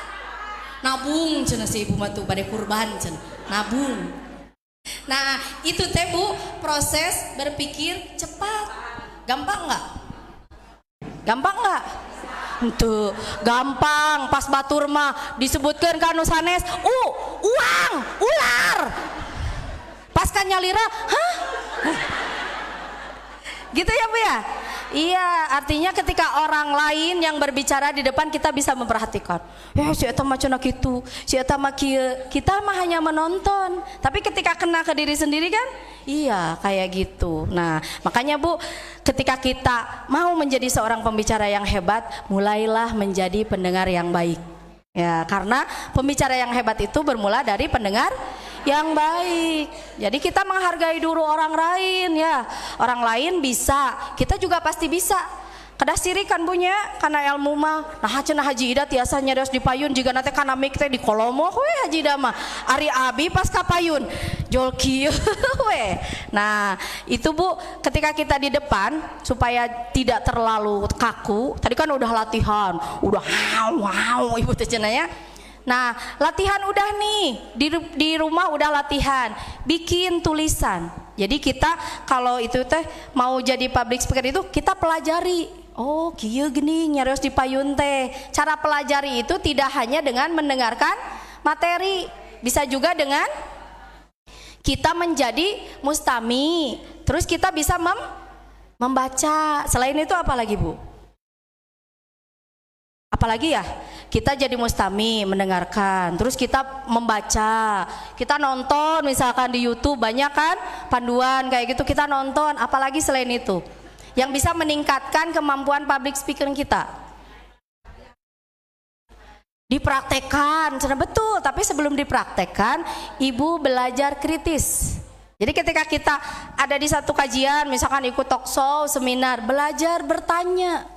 Nabung cenah si ibu mah tuh bade kurban cenah. Nabung. Nah, itu teh Bu, proses berpikir cepat. Gampang nggak? Gampang nggak? Tuh, gampang. Pas batur mah disebutkan ka anu sanes, uang, ular. Pas kan nyalira, hah? Gitu ya Bu ya? Iya, artinya ketika orang lain yang berbicara di depan kita bisa memperhatikan. Si eta mah cenah kitu, si eta mah kieu. Kita mah hanya menonton. Tapi ketika kena ke diri sendiri kan, iya kayak gitu. Nah, makanya Bu, ketika kita mau menjadi seorang pembicara yang hebat, mulailah menjadi pendengar yang baik. Ya, karena pembicara yang hebat itu bermula dari pendengar yang baik. Jadi kita menghargai dulu orang lain ya. Orang lain bisa, kita juga pasti bisa. Kedah sirikan punya karena ilmu mah. Nah cenah Haji Ida tiasa nyarios di payun juga nanti kana mik teh di kolomo we Haji Ida mah. Ari abi pas ka payun jol kieu we. Nah, itu Bu, ketika kita di depan supaya tidak terlalu kaku. Tadi kan udah latihan, udah wow Ibu teh cenah ya. Nah, latihan udah nih, di rumah udah latihan, bikin tulisan. Jadi kita kalau itu teh mau jadi public speaker itu kita pelajari. Oh, kieu geuning nyarios di payun teh. Cara pelajari itu tidak hanya dengan mendengarkan materi, bisa juga dengan kita menjadi mustami. Terus kita bisa membaca. Selain itu apa lagi, Bu? Apalagi ya, kita jadi mustami, mendengarkan, terus kita membaca, kita nonton misalkan di YouTube banyak kan panduan kayak gitu, kita nonton. Apalagi selain itu yang bisa meningkatkan kemampuan public speaker kita? Dipraktekkan, betul. Tapi sebelum dipraktekkan, Ibu belajar kritis. Jadi ketika kita ada di satu kajian, misalkan ikut talkshow, seminar, belajar bertanya.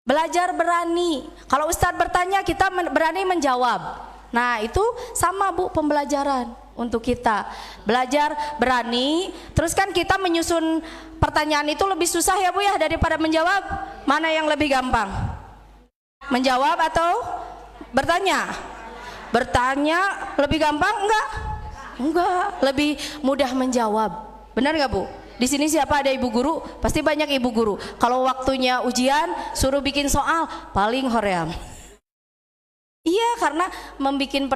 Belajar berani. Kalau Ustadz bertanya, kita berani menjawab. Nah, itu sama Bu pembelajaran untuk kita. Belajar berani. Terus kan kita menyusun pertanyaan itu lebih susah ya Bu ya daripada menjawab. Mana yang lebih gampang? Menjawab atau bertanya? Bertanya lebih gampang enggak? Enggak, lebih mudah menjawab. Benar enggak Bu? Di sini siapa ada ibu guru? Pasti banyak ibu guru. Kalau waktunya ujian, suruh bikin soal, paling hoream. Iya, karena bikin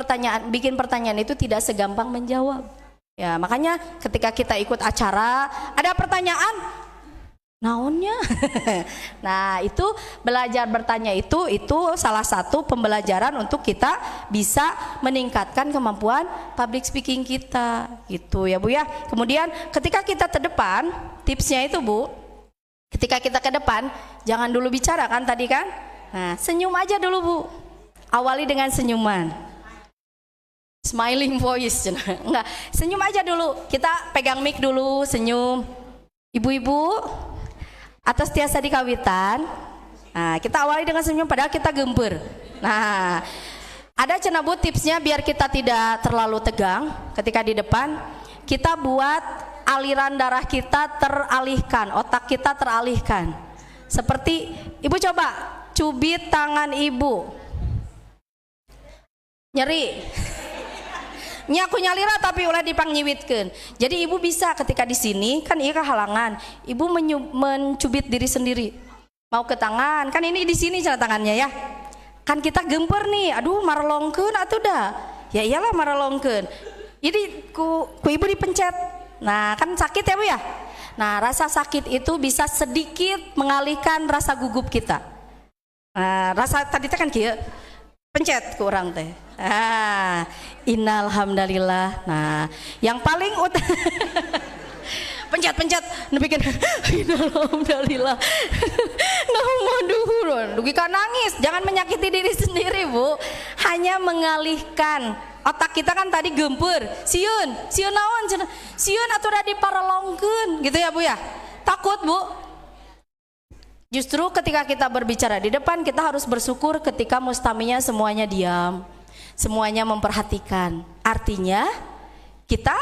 pertanyaan itu tidak segampang menjawab. Ya, makanya ketika kita ikut acara, ada pertanyaan, naonnya. Nah, itu belajar bertanya itu salah satu pembelajaran untuk kita bisa meningkatkan kemampuan public speaking kita, gitu ya Bu ya. Kemudian ketika kita ke depan, tipsnya itu Bu, ketika kita ke depan jangan dulu bicara kan tadi kan. Nah, senyum aja dulu Bu. Awali dengan senyuman. Smiling voice. Enggak, senyum aja dulu. Kita pegang mic dulu, senyum. Ibu-ibu atas tiasa dikawitan. Nah, kita awali dengan senyum padahal kita gempur. Nah, ada cenah Bu tipsnya biar kita tidak terlalu tegang ketika di depan. Kita buat aliran darah kita teralihkan, otak kita teralihkan. Seperti Ibu coba cubit tangan Ibu. Nyeri. Nyaku nyalira tapi ulah dipangnyibitkeun. Jadi Ibu bisa ketika di sini kan ieu halangan, Ibu mencubit diri sendiri. Mau ke tangan, kan ini di sini cara tangannya ya. Kan kita gempur nih, aduh marelongkeun atuh dah. Ya iyalah marelongkeun. Jadi ku Ibu dipencet. Nah, kan sakit ya Bu ya? Nah, rasa sakit itu bisa sedikit mengalihkan rasa gugup kita. Nah, rasa tadi kan kieu. Pencet ke orang teh. Ah, innalhamdalillah. Nah, yang paling pencet nepikan innalhamdalillah. Dugi kan nangis. Jangan menyakiti diri sendiri Bu. Hanya mengalihkan otak kita kan tadi gempur, siun naon cenah, siun atuh da diparalongkeun gitu ya Bu ya. Takut Bu. Justru ketika kita berbicara di depan, kita harus bersyukur ketika mustaminya semuanya diam, semuanya memperhatikan. Artinya kita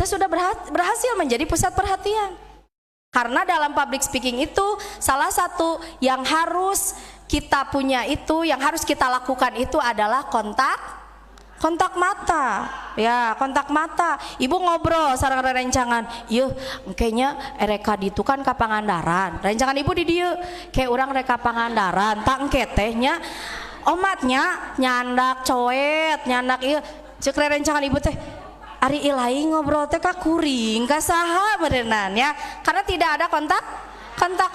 sudah berhasil menjadi pusat perhatian. Karena dalam public speaking itu salah satu yang harus kita punya itu, yang harus kita lakukan itu adalah kontak mata. Ya, kontak mata. Ibu ngobrol sareng rencangan, "Ieu engkenya reka ditu kan ka Pangandaran." Rencangan ibu di dieu, "Kayak urang reka Pangandaran, tak engke teh nya omatnya nyandak coet, nyandak ieu." Ceuk rencangan ibu teh, "Ari ilahi ngobrol teh ka kuring, ka saha berenang ya." Karena tidak ada kontak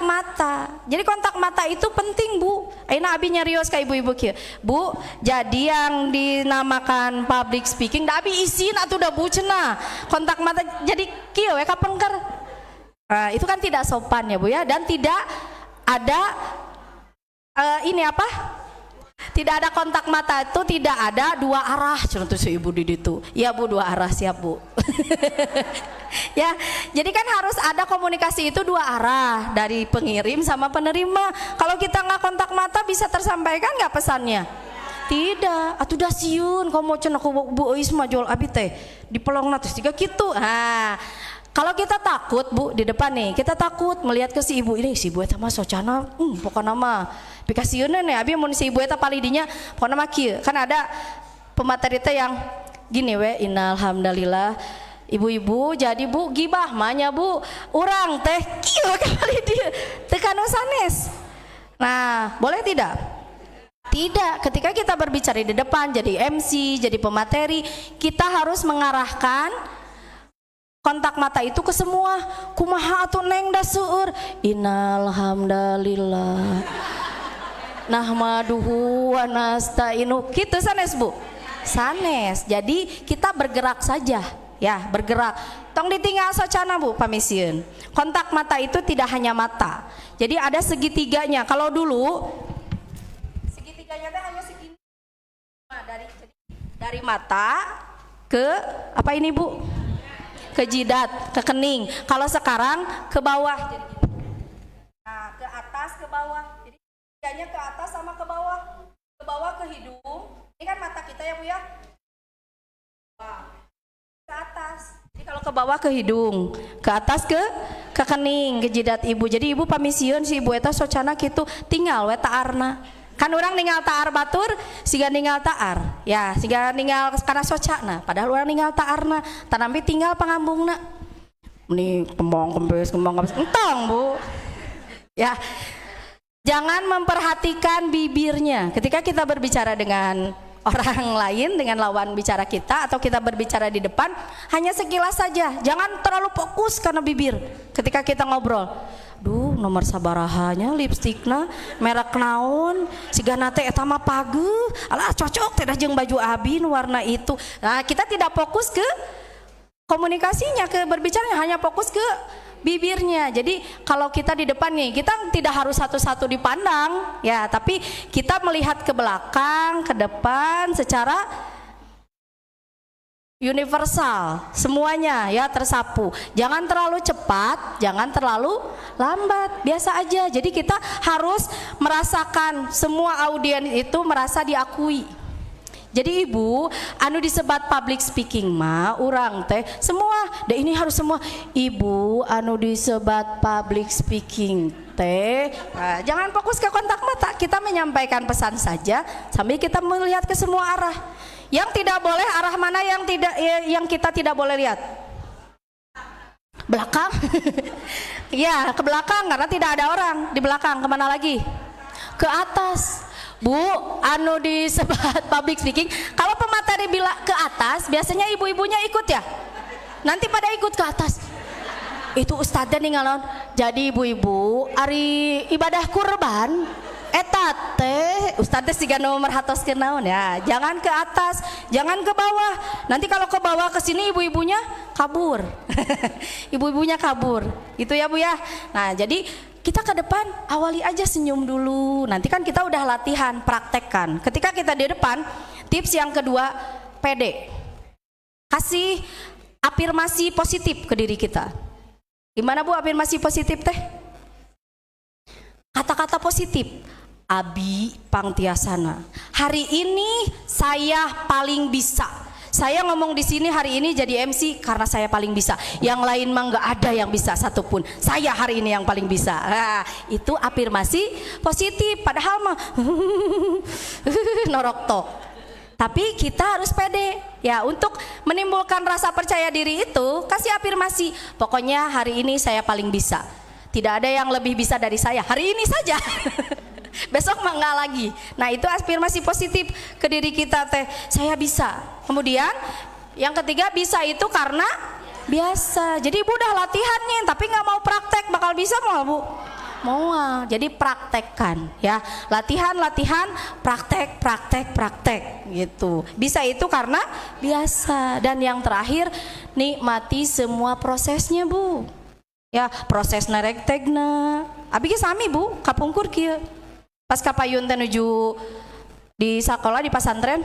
mata. Jadi kontak mata itu penting Bu. Ayeuna abi nyarios ka ibu-ibu kieu. Bu, jadi yang dinamakan public speaking da abi isin atuh da Bu cenah. Kontak mata jadi kieu we kapengker. Nah, itu kan tidak sopan ya Bu ya, dan tidak ada tidak ada kontak mata itu, tidak ada dua arah cenah tuh si ibu di ditu. Iya Bu, dua arah siap Bu. Ya, jadi kan harus ada komunikasi itu dua arah, dari pengirim sama penerima. Kalau kita nggak kontak mata, bisa tersampaikan nggak pesannya? Tidak. Atuh dah siun, komo cenah ku Bu Eis mah jual abi teh di pelongna terus juga gitu. Nah, kalau kita takut Bu di depan nih, kita takut melihat ke si ibu ini, si ibu eta mah socana, pokokna mah pikasieun nih abi mun si ibu eta palidinya pokokna mah kieu. Kan ada pemateri teh yang gini we, innalhamdalillah. Ibu-ibu jadi Bu gibah mahnya Bu, urang teh kieu kali dia tekan sanes. Nah, boleh tidak? Tidak. Ketika kita berbicara di depan jadi MC, jadi pemateri, kita harus mengarahkan kontak mata itu ke semua. Kumaha atuh neng da seueur? Innalhamdalillah. Nahmaduhu wa nasta'inu. Kitu sanes Bu. Sanes. Jadi kita bergerak saja. Ya, bergerak. Tong ditinggal socana Bu pamisieun. Kontak mata itu tidak hanya mata. Jadi ada segitiganya. Kalau dulu segitiganya teh hanya segini. Nah, dari mata ke apa ini Bu? Ke jidat, ke kening. Kalau sekarang ke bawah jadi gini. Nah, ke atas ke bawah. Jadi segitiganya ke atas sama ke bawah. Ke bawah ke hidung. Ini kan mata kita ya Bu ya. Wah. Ke atas. Jadi kalau ke bawah ke hidung, ke atas ke kening, ke jidat ibu. Jadi ibu pamisieun si ibu eta socana kitu, tinggal we taarna. Kan orang ninggal taar batur, siga ninggal taar. Ya, siga ninggal kana socana, padahal orang ninggal taarna, tanampi tinggal pangambungna. Ini kembang kempes entong Bu. Ya. Jangan memperhatikan bibirnya ketika kita berbicara dengan orang lain, dengan lawan bicara kita, atau kita berbicara di depan, hanya sekilas saja. Jangan terlalu fokus karena bibir ketika kita ngobrol. Duh, nomor sabarahanya lipstikna merek naon, sigana teh eta mah pageuh, alah cocok teh jeung baju abi nu warna itu. Nah, kita tidak fokus ke komunikasinya, ke berbicaranya, hanya fokus ke bibirnya. Jadi kalau kita di depan nih, kita tidak harus satu-satu dipandang ya, tapi kita melihat ke belakang, ke depan secara universal, semuanya ya tersapu. Jangan terlalu cepat, jangan terlalu lambat, biasa aja. Jadi kita harus merasakan semua audiens itu merasa diakui. Jadi ibu, anu disebat public speaking mah, urang teh semua, deh ini harus semua. Ibu, anu disebat public speaking teh, nah, jangan fokus ke kontak mata. Kita menyampaikan pesan saja sambil kita melihat ke semua arah. Yang tidak boleh arah mana yang kita tidak boleh lihat? Belakang. Ya, ke belakang karena tidak ada orang di belakang. Kemana lagi? Ke atas. Bu, anu disebat public speaking, kalau pemateri bilang ke atas, biasanya ibu-ibunya ikut ya. Nanti pada ikut ke atas. Itu ustadznya ninggalon. Jadi ibu-ibu, ari ibadah kurban, eta teh ustadznya siga nomor merhatoskeun naon ya. Jangan ke atas, jangan ke bawah. Nanti kalau ke bawah ke sini ibu-ibunya kabur. Ibu-ibunya kabur. Itu ya Bu ya. Nah, jadi kita ke depan awali aja senyum dulu. Nanti kan kita udah latihan, praktekkan. Ketika kita di depan, Tips yang kedua, pede. Kasih afirmasi positif ke diri kita. Gimana Bu afirmasi positif teh? Kata-kata positif. Abi pangtiasana. Hari ini saya paling bisa. Saya ngomong di sini hari ini jadi MC karena saya paling bisa. Yang lain mah nggak ada yang bisa satupun. Saya hari ini yang paling bisa. Nah, itu afirmasi positif. Padahal mah norok tok. Tapi kita harus pede. Ya, untuk menimbulkan rasa percaya diri itu, kasih afirmasi. Pokoknya hari ini saya paling bisa. Tidak ada yang lebih bisa dari saya. Hari ini saja. Besok mah enggak lagi. Nah, itu afirmasi positif ke diri kita teh. Saya bisa. Kemudian yang ketiga, bisa itu karena biasa. Jadi Ibu udah latihan nih, tapi nggak mau praktek, bakal bisa mau Bu? Mau. Jadi praktekkan ya. Latihan, praktek gitu. Bisa itu karena biasa. Dan yang terakhir, nikmati semua prosesnya Bu. Ya, proses narektegna. Abi ge sami Bu, kapungkur kieu. Pas kapayun teh nuju di sekolah di pesantren,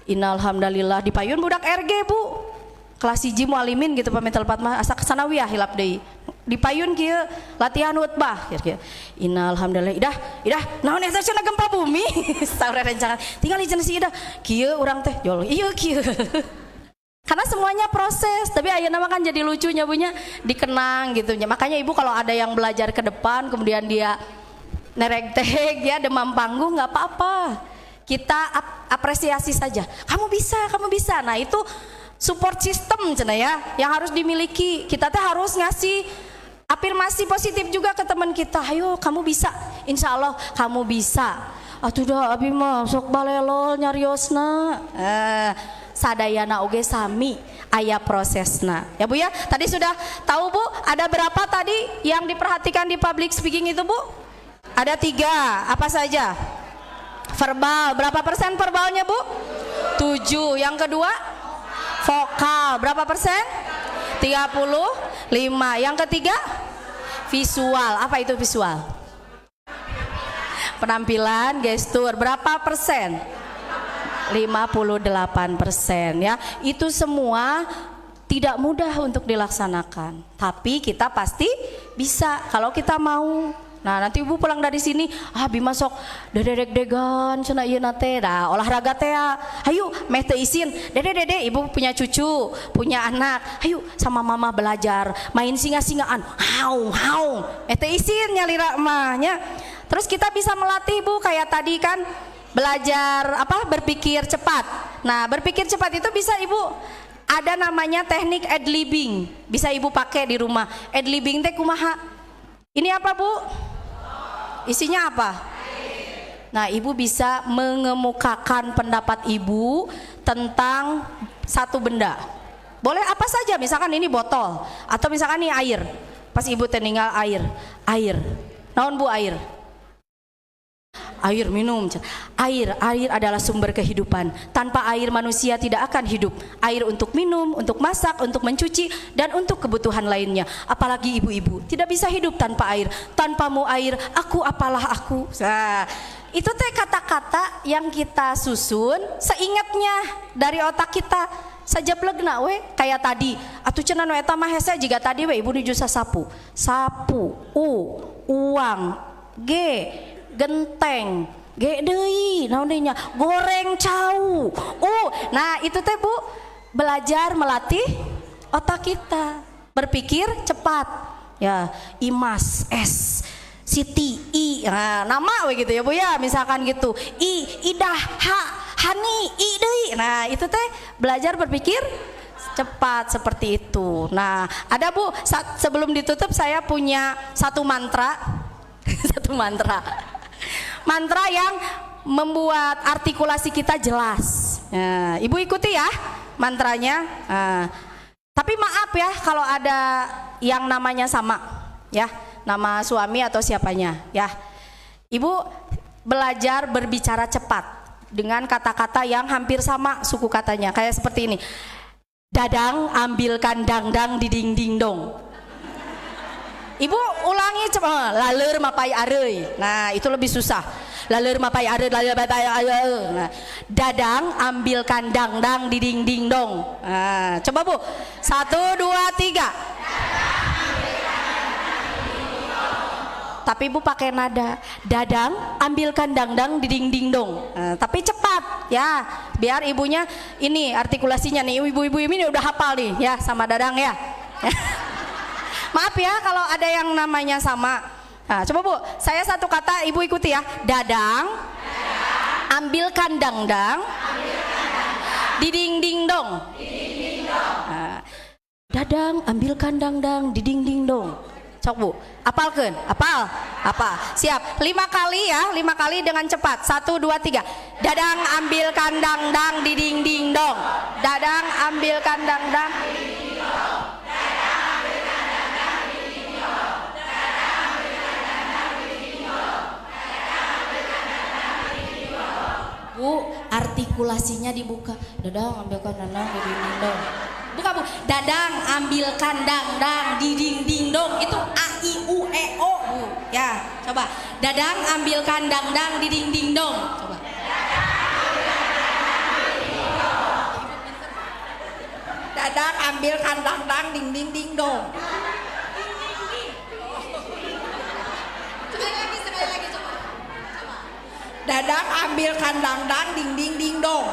innalhamdulillah di payun budak RG Bu, kelas 1 mualimin gitu pamitel patmah asa sanawiyah hilap deui di payun kieu latihan khutbah kieu. Innalhamdulillah idah naon eta cenah gempa bumi saurang rencangan tinggal ieu si idah kieu urang teh jol ieu kieu. Karena semuanya proses, tapi ayeuna mah kan jadi lucunya punya dikenang gitu. Makanya Ibu kalau ada yang belajar ke depan kemudian dia neregteg ya demam panggung nggak apa-apa, kita apresiasi saja, kamu bisa. Nah itu support system cenah ya yang harus dimiliki. Kita teh harus ngasih afirmasi positif juga ke teman kita. Ayo kamu bisa, insya Allah kamu bisa. Atuh dah abi mah sok balelol nyariosna. Sadayana oge sami aya prosesna ya Bu ya. Tadi sudah tahu Bu ada berapa tadi yang diperhatikan di public speaking itu Bu? Ada 3, apa saja? Verbal, berapa persen verbalnya Bu? 7. Yang kedua? Vokal, berapa persen? 35. Yang ketiga? Visual, apa itu visual? Penampilan, gestur, berapa persen? 58% ya. Itu semua tidak mudah untuk dilaksanakan, tapi kita pasti bisa kalau kita mau. Nah nanti Ibu pulang dari sini, Bima sok dedek-degan cenah ieu nate dah olahraga teh. Hayu meh teu isin. Dede Ibu punya cucu, punya anak. Hayu sama mama belajar main singa-singaan. Haung. Teu isin nyalira emahnya. Terus kita bisa melatih Bu kayak tadi kan belajar berpikir cepat. Nah, berpikir cepat itu bisa Ibu ada namanya teknik ad-libbing. Bisa Ibu pakai di rumah. Ad-libbing teh kumaha? Ini apa Bu? Isinya apa? Nah, Ibu bisa mengemukakan pendapat Ibu tentang satu benda. Boleh apa saja, misalkan ini botol atau misalkan ini air. Pas Ibu tinggal air. Naon Bu air? Air minum. Air adalah sumber kehidupan. Tanpa air manusia tidak akan hidup. Air untuk minum, untuk masak, untuk mencuci, dan untuk kebutuhan lainnya. Apalagi ibu-ibu tidak bisa hidup tanpa air. Tanpamu air, aku apalah aku. Nah, itu teh kata-kata yang kita susun seingatnya dari otak kita. Sajaplegna we kayak tadi. Atuh cenah nu eta mah hese jiga tadi we Ibu nuju sasapu. Sapu, uang, genteng, deui naon deui nya goreng cau. Nah itu teh Bu belajar melatih otak kita berpikir cepat ya. Imas S Siti I, nah, nama we gitu ya Bu ya, misalkan gitu Idah Hani I deui. Nah itu teh belajar berpikir cepat seperti itu. Nah ada Bu sebelum ditutup saya punya satu mantra satu mantra yang membuat artikulasi kita jelas. Nah, Ibu ikuti ya mantranya. Tapi maaf ya kalau ada yang namanya sama ya, nama suami atau siapanya ya. Ibu belajar berbicara cepat dengan kata-kata yang hampir sama suku katanya. Kayak seperti ini. Dadang ambilkan dangdang di ding ding dong. Ibu ulangi coba. Laleur mapai areuy. Nah, itu lebih susah. Laleur mapai areuy, laleur mapai areuy. Nah, dadang ambilkan dangdang di ding ding dong. Nah, coba Bu. 1 2 3. Tapi Ibu pakai nada. Dadang ambilkan dangdang di ding ding dong. Nah, tapi cepat ya. Biar ibunya ini artikulasinya nih. Ibu-ibu ini udah hafal nih ya sama dadang ya. Maaf ya kalau ada yang namanya sama. Nah, coba Bu, saya satu kata Ibu ikuti ya. Dadang, ambilkan dangdang, diding ding dong. Nah, dadang, ambilkan dangdang, diding ding dong. Sok Bu, apalkan, apal, apa? Siap, 5 kali ya, 5 kali dengan cepat. 1 2 3. Dadang, ambilkan dangdang, diding ding dong. Dadang, ambilkan dangdang. Bu, artikulasinya dibuka. Dadang ambilkan dangdang di ding ding dong. Buka Bu. Dadang ambilkan dangdang di ding ding dong. Itu a i u e o Bu. Ya, coba. Dadang ambilkan dangdang di ding ding dong. Coba. Dadang ambilkan dangdang ding ding ding dong. Sekali lagi coba. Dadang ambilkan dangdang ding ding ding dong.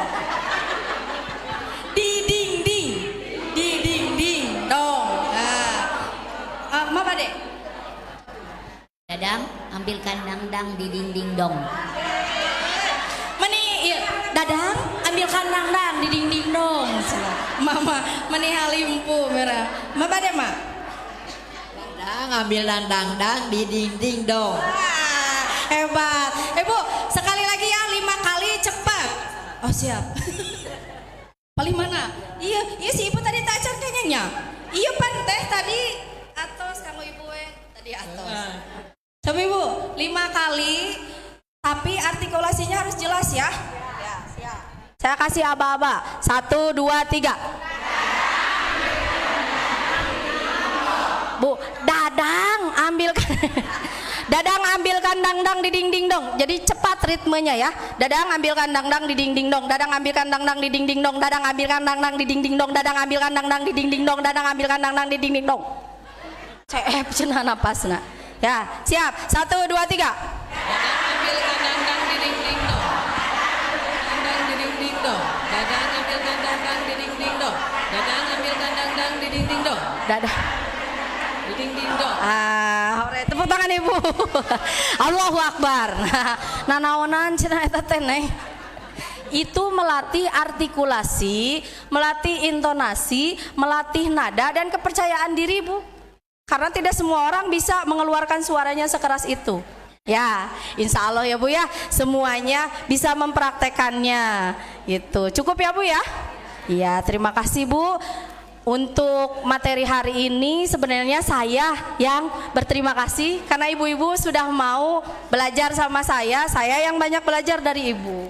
Di ding ding. Di ding ding dong. Nah. Mama Dek. Dadang ambilkan dangdang di ding ding dong. Meni, iya. Dadang ambilkan dangdang di ding ding dong. Mama, meni halimpu merah. Mama Dek, Ma. Dadang ambilkan dangdang di ding ding dong. Wah, hebat. Bu, sekali lagi ya 5 kali cepat. Oh siap. Paling mana? Iya si ibu tadi tak ajar kayaknya. Iya pan teh tadi atos kamu ibu tadi atos. Coba ibu 5 kali, tapi artikulasinya harus jelas ya. Ya siap. Saya kasih aba-aba. 1 2 3. Bu, dadang ambilkan. Dadang ambilkan dangdang di ding ding dong. Jadi cepat ritmenya ya. Dadang ambilkan dangdang di ding ding dong. Dadang ambilkan dangdang di ding ding dong. Dadang ambilkan dangdang di ding ding dong. Dadang ambilkan dangdang di ding ding dong. Dadang ambilkan dangdang di ding ding dong. Ceep cenah napasna. Ya, siap. 1 2 3. Dadang ambilkan dangdang di ding ding dong. Dangdang di ding ding dong. Dadang ambilkan dangdang di ding ding dong. Dadang ambilkan dangdang di ding ding dong. Dadah. Di ding ding dong. Hore, tepuk tangan Ibu. Allahu Akbar. Nah, naonan cenah eta teh neng. Itu melatih artikulasi, melatih intonasi, melatih nada dan kepercayaan diri Bu. Karena tidak semua orang bisa mengeluarkan suaranya sekeras itu. Ya, insya Allah ya Bu ya, semuanya bisa mempraktekannya. Gitu. Cukup ya Bu ya? Iya, terima kasih Bu. Untuk materi hari ini sebenarnya saya yang berterima kasih karena ibu-ibu sudah mau belajar sama saya yang banyak belajar dari ibu.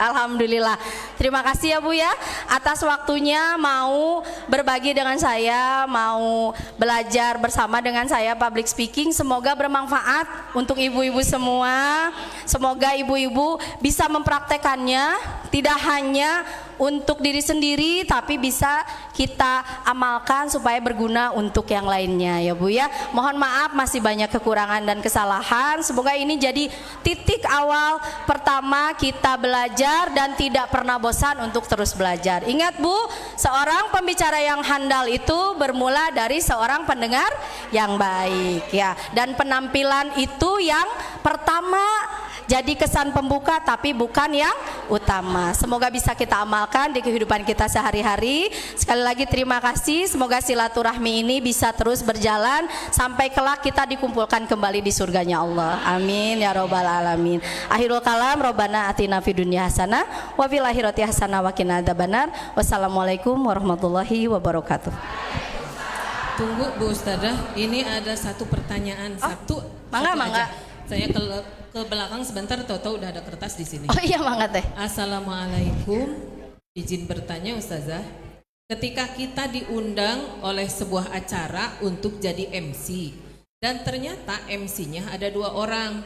Alhamdulillah. Terima kasih ya Bu ya atas waktunya mau berbagi dengan saya, mau belajar bersama dengan saya public speaking. Semoga bermanfaat untuk ibu-ibu semua. Semoga ibu-ibu bisa mempraktekannya tidak hanya untuk diri sendiri tapi bisa kita amalkan supaya berguna untuk yang lainnya ya Bu ya. Mohon maaf masih banyak kekurangan dan kesalahan. Semoga ini jadi titik awal pertama kita belajar dan tidak pernah bosan untuk terus belajar. Ingat Bu, seorang pembicara yang handal itu bermula dari seorang pendengar yang baik ya. Dan penampilan itu yang pertama jadi kesan pembuka tapi bukan yang utama. Semoga bisa kita amalkan di kehidupan kita sehari-hari. Sekali lagi terima kasih. Semoga silaturahmi ini bisa terus berjalan sampai kelak kita dikumpulkan kembali di surganya Allah. Amin ya robbal alamin. Akhirul kalam, Robbana atina fid dunya hasanah wa fil akhirati hasanah wa qina adzabannar. Wassalamualaikum warahmatullahi wabarakatuh. Tunggu Bu Ustadzah, ini ada satu pertanyaan. Mangga. Aja. Saya ke belakang sebentar, tahu-tahu udah ada kertas di sini. Oh iya mangga teh. Assalamualaikum, izin bertanya Ustazah. Ketika kita diundang oleh sebuah acara untuk jadi MC, Dan ternyata MC-nya ada 2 orang.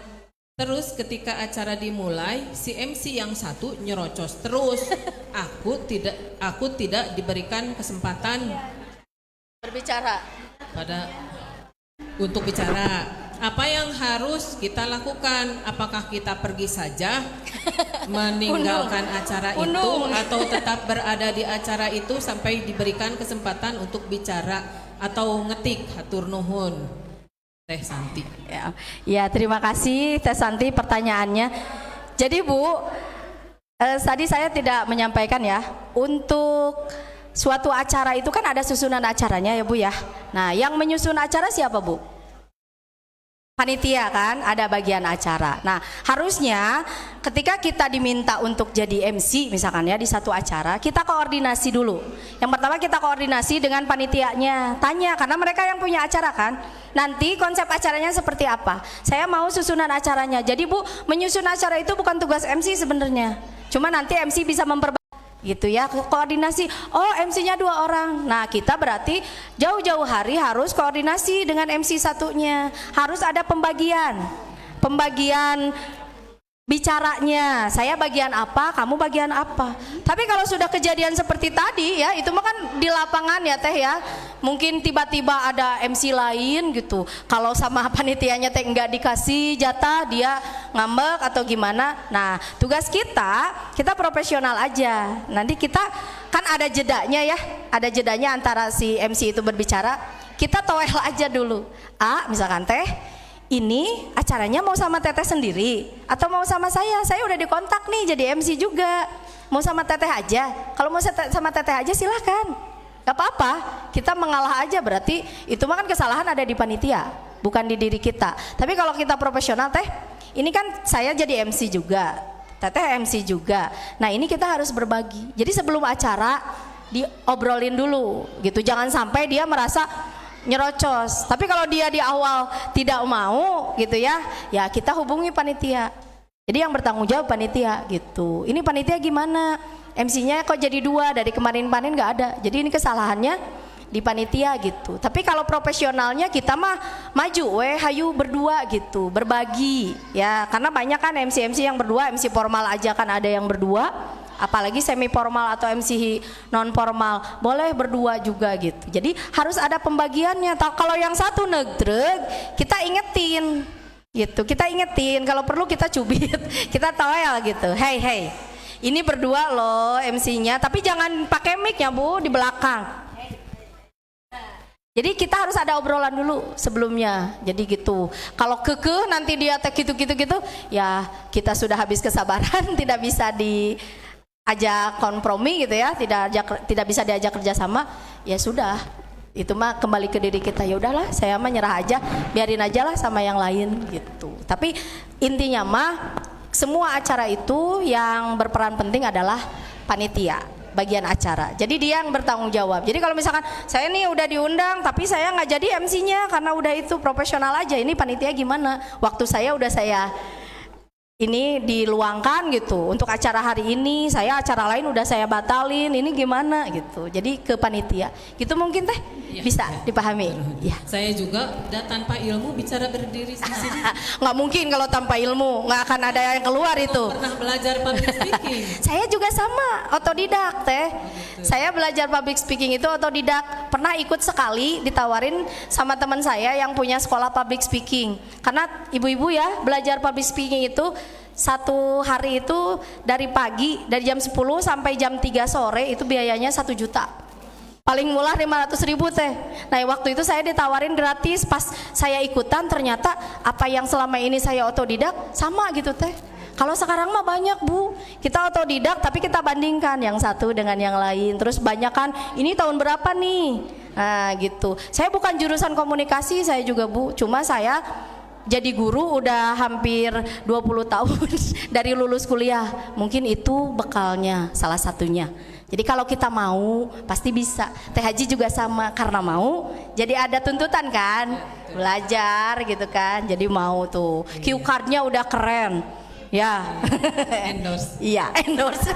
Terus ketika acara dimulai, si MC yang satu nyerocos terus. Aku tidak diberikan kesempatan Berbicara. untuk bicara. Apa yang harus kita lakukan? Apakah kita pergi saja meninggalkan acara itu, atau tetap berada di acara itu sampai diberikan kesempatan untuk bicara atau ngetik? Hatur nuhun, Teh Santi. Ya, terima kasih Teh Santi pertanyaannya. Jadi Bu, tadi saya tidak menyampaikan ya, untuk suatu acara itu kan ada susunan acaranya ya Bu ya. Nah, yang menyusun acara siapa Bu? Panitia kan, ada bagian acara. Nah, harusnya ketika kita diminta untuk jadi MC misalkan ya di satu acara, kita koordinasi dulu. Yang pertama kita koordinasi dengan panitianya, tanya, karena mereka yang punya acara kan. Nanti konsep acaranya seperti apa? Saya mau susunan acaranya. Jadi Bu, menyusun acara itu bukan tugas MC sebenarnya. Cuma nanti MC bisa memperbaiki gitu ya, koordinasi. Oh, MC-nya 2 orang. Nah, kita berarti jauh-jauh hari harus koordinasi dengan MC satunya. Harus ada pembagian bicaranya, saya bagian apa, kamu bagian apa. Tapi kalau sudah kejadian seperti tadi ya, itu mah kan di lapangan ya Teh ya. Mungkin tiba-tiba ada MC lain gitu. Kalau sama panitianya Teh enggak dikasih jatah, dia ngambek atau gimana. Nah, tugas kita profesional aja. Nanti kita kan ada jedanya ya, ada jedanya antara si MC itu berbicara. Kita toel aja dulu. Misalkan Teh, ini acaranya mau sama Teteh sendiri atau mau sama saya? Saya udah dikontak nih jadi MC juga. Mau sama Teteh aja? Kalau mau sama Teteh aja silahkan, gak apa-apa. Kita mengalah aja, berarti itu mah kan kesalahan ada di panitia, bukan di diri kita. Tapi kalau kita profesional Teh, ini kan saya jadi MC juga, Teteh MC juga. Nah, ini kita harus berbagi. Jadi sebelum acara diobrolin dulu gitu. Jangan sampai dia merasa nyerocos. Tapi kalau dia di awal tidak mau gitu ya, ya kita hubungi panitia. Jadi yang bertanggung jawab panitia gitu. Ini panitia gimana? MC-nya kok jadi 2, dari kemarin-kemarin nggak ada. Jadi ini kesalahannya di panitia gitu. Tapi kalau profesionalnya kita mah maju, hayu berdua gitu, berbagi ya. Karena banyak kan MC yang berdua, MC formal aja kan ada yang berdua. Apalagi semi formal atau MC non formal boleh berdua juga gitu. Jadi harus ada pembagiannya. Kalau yang satu negreg, kita ingetin gitu. Kita ingetin, kalau perlu kita cubit, kita toel gitu. Hey, ini berdua loh MC-nya, tapi jangan pakai mic ya Bu, di belakang. Jadi kita harus ada obrolan dulu sebelumnya. Jadi gitu. Kalau kekeh nanti dia gitu, ya kita sudah habis kesabaran, tidak bisa ajak kompromi gitu ya, tidak bisa diajak kerjasama, ya sudah, itu mah kembali ke diri kita. Ya udahlah, saya mah nyerah aja, biarin aja lah sama yang lain gitu. Tapi intinya mah semua acara itu yang berperan penting adalah panitia, bagian acara. Jadi dia yang bertanggung jawab. Jadi kalau misalkan saya nih udah diundang tapi saya nggak jadi MC-nya karena udah itu profesional aja, ini panitia gimana? Waktu saya udah saya ini diluangkan gitu untuk acara hari ini, saya acara lain udah saya batalin, ini gimana gitu. Jadi ke panitia gitu mungkin Teh ya, bisa ya dipahami ya. Saya juga tanpa ilmu bicara berdiri di sini. Nggak mungkin kalau tanpa ilmu, nggak akan ada yang keluar itu. Pernah belajar public speaking? Saya juga sama, otodidak Teh. Saya belajar public speaking itu otodidak. Pernah ikut sekali ditawarin sama teman saya yang punya sekolah public speaking. Karena ibu-ibu ya belajar public speaking itu satu hari itu dari pagi, dari jam 10 sampai jam 3 sore itu biayanya 1 juta. Paling murah 500.000 Teh. Nah waktu itu saya ditawarin gratis, pas saya ikutan ternyata apa yang selama ini saya otodidak sama gitu Teh. Kalau sekarang mah banyak Bu, kita otodidak tapi kita bandingkan yang satu dengan yang lain. Terus banyak kan, ini tahun berapa nih? Nah gitu. Saya bukan jurusan komunikasi saya juga Bu, cuma saya jadi guru udah hampir 20 tahun dari lulus kuliah. Mungkin itu bekalnya salah satunya. Jadi kalau kita mau pasti bisa. Teh Haji juga sama, karena mau jadi ada tuntutan kan, belajar gitu kan. Jadi mau tuh. Cue cardnya udah keren. Ya. Endorse. Iya, endorse.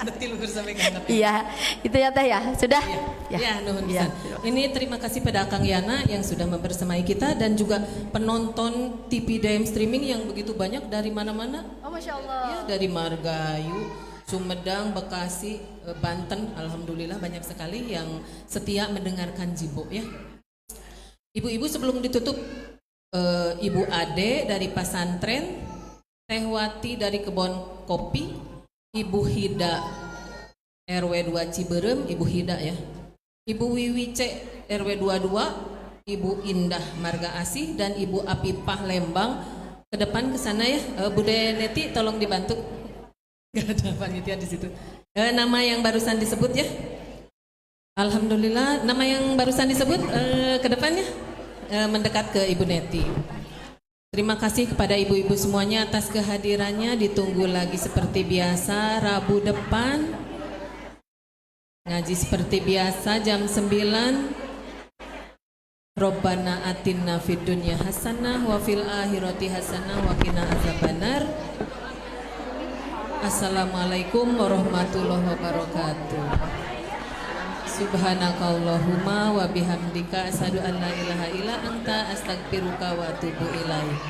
Betul bersama Kang. Iya, itu ya Teh ya. Sudah? Ya, nuhun Iya. pisan. Ini terima kasih pada Kang Yana yang sudah membersamai kita dan juga penonton TV DM streaming yang begitu banyak dari mana-mana. Oh, Masya Allah. Ya, dari Margahayu, Sumedang, Bekasi, Banten, alhamdulillah banyak sekali yang setia mendengarkan Jibo ya. Ibu-ibu sebelum ditutup, Ibu Ade dari pesantren, Teh Wati dari kebun kopi, Ibu Hida RW 2 Ciberem, Ibu Hida ya. Ibu Wiwi C RW 22, Ibu Indah Marga Asih dan Ibu Apipah Lembang. Ke depan ke sana ya. Bude Neti tolong dibantu. Gak ada panitia di situ. Nama yang barusan disebut ya. Alhamdulillah, nama yang barusan disebut ke depannya mendekat ke Ibu Neti. Terima kasih kepada ibu-ibu semuanya atas kehadirannya. Ditunggu lagi seperti biasa Rabu depan. Ngaji seperti biasa jam 9. Robbana atinna fid dunya hasanah wa fil akhirati hasanah wa qina azabannar. Assalamualaikum warahmatullahi wabarakatuh. Subhanakallahumma wa bihamdika asyhadu an la ilaha illa anta astaghfiruka wa atubu ilaik.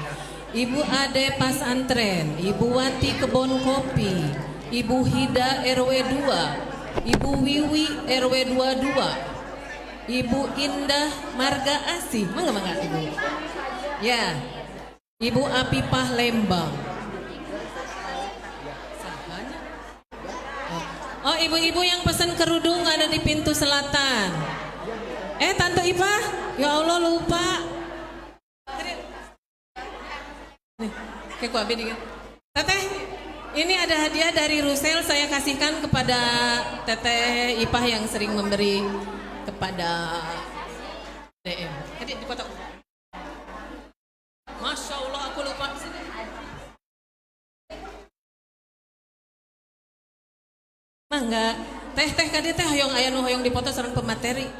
Ibu Ade Pasantren, Ibu Wati Kebon Kopi, Ibu Hida RW 2, Ibu Wiwi RW 22, Ibu Indah Marga Asih, mangga Ibu. Ya. Ibu Apipah Lembang. Oh, ibu-ibu yang pesan kerudung ada di pintu selatan. Tante Ipah, ya Allah lupa. Nih, kayak ku abis dikit. Teteh, ini ada hadiah dari Rusel saya kasihkan kepada Teteh Ipah yang sering memberi kepada DM. Tadi dipotong. Masya Allah aku lupa. Mangga teh kadi teh hoyong aya nu hoyong dipoto sareng pemateri.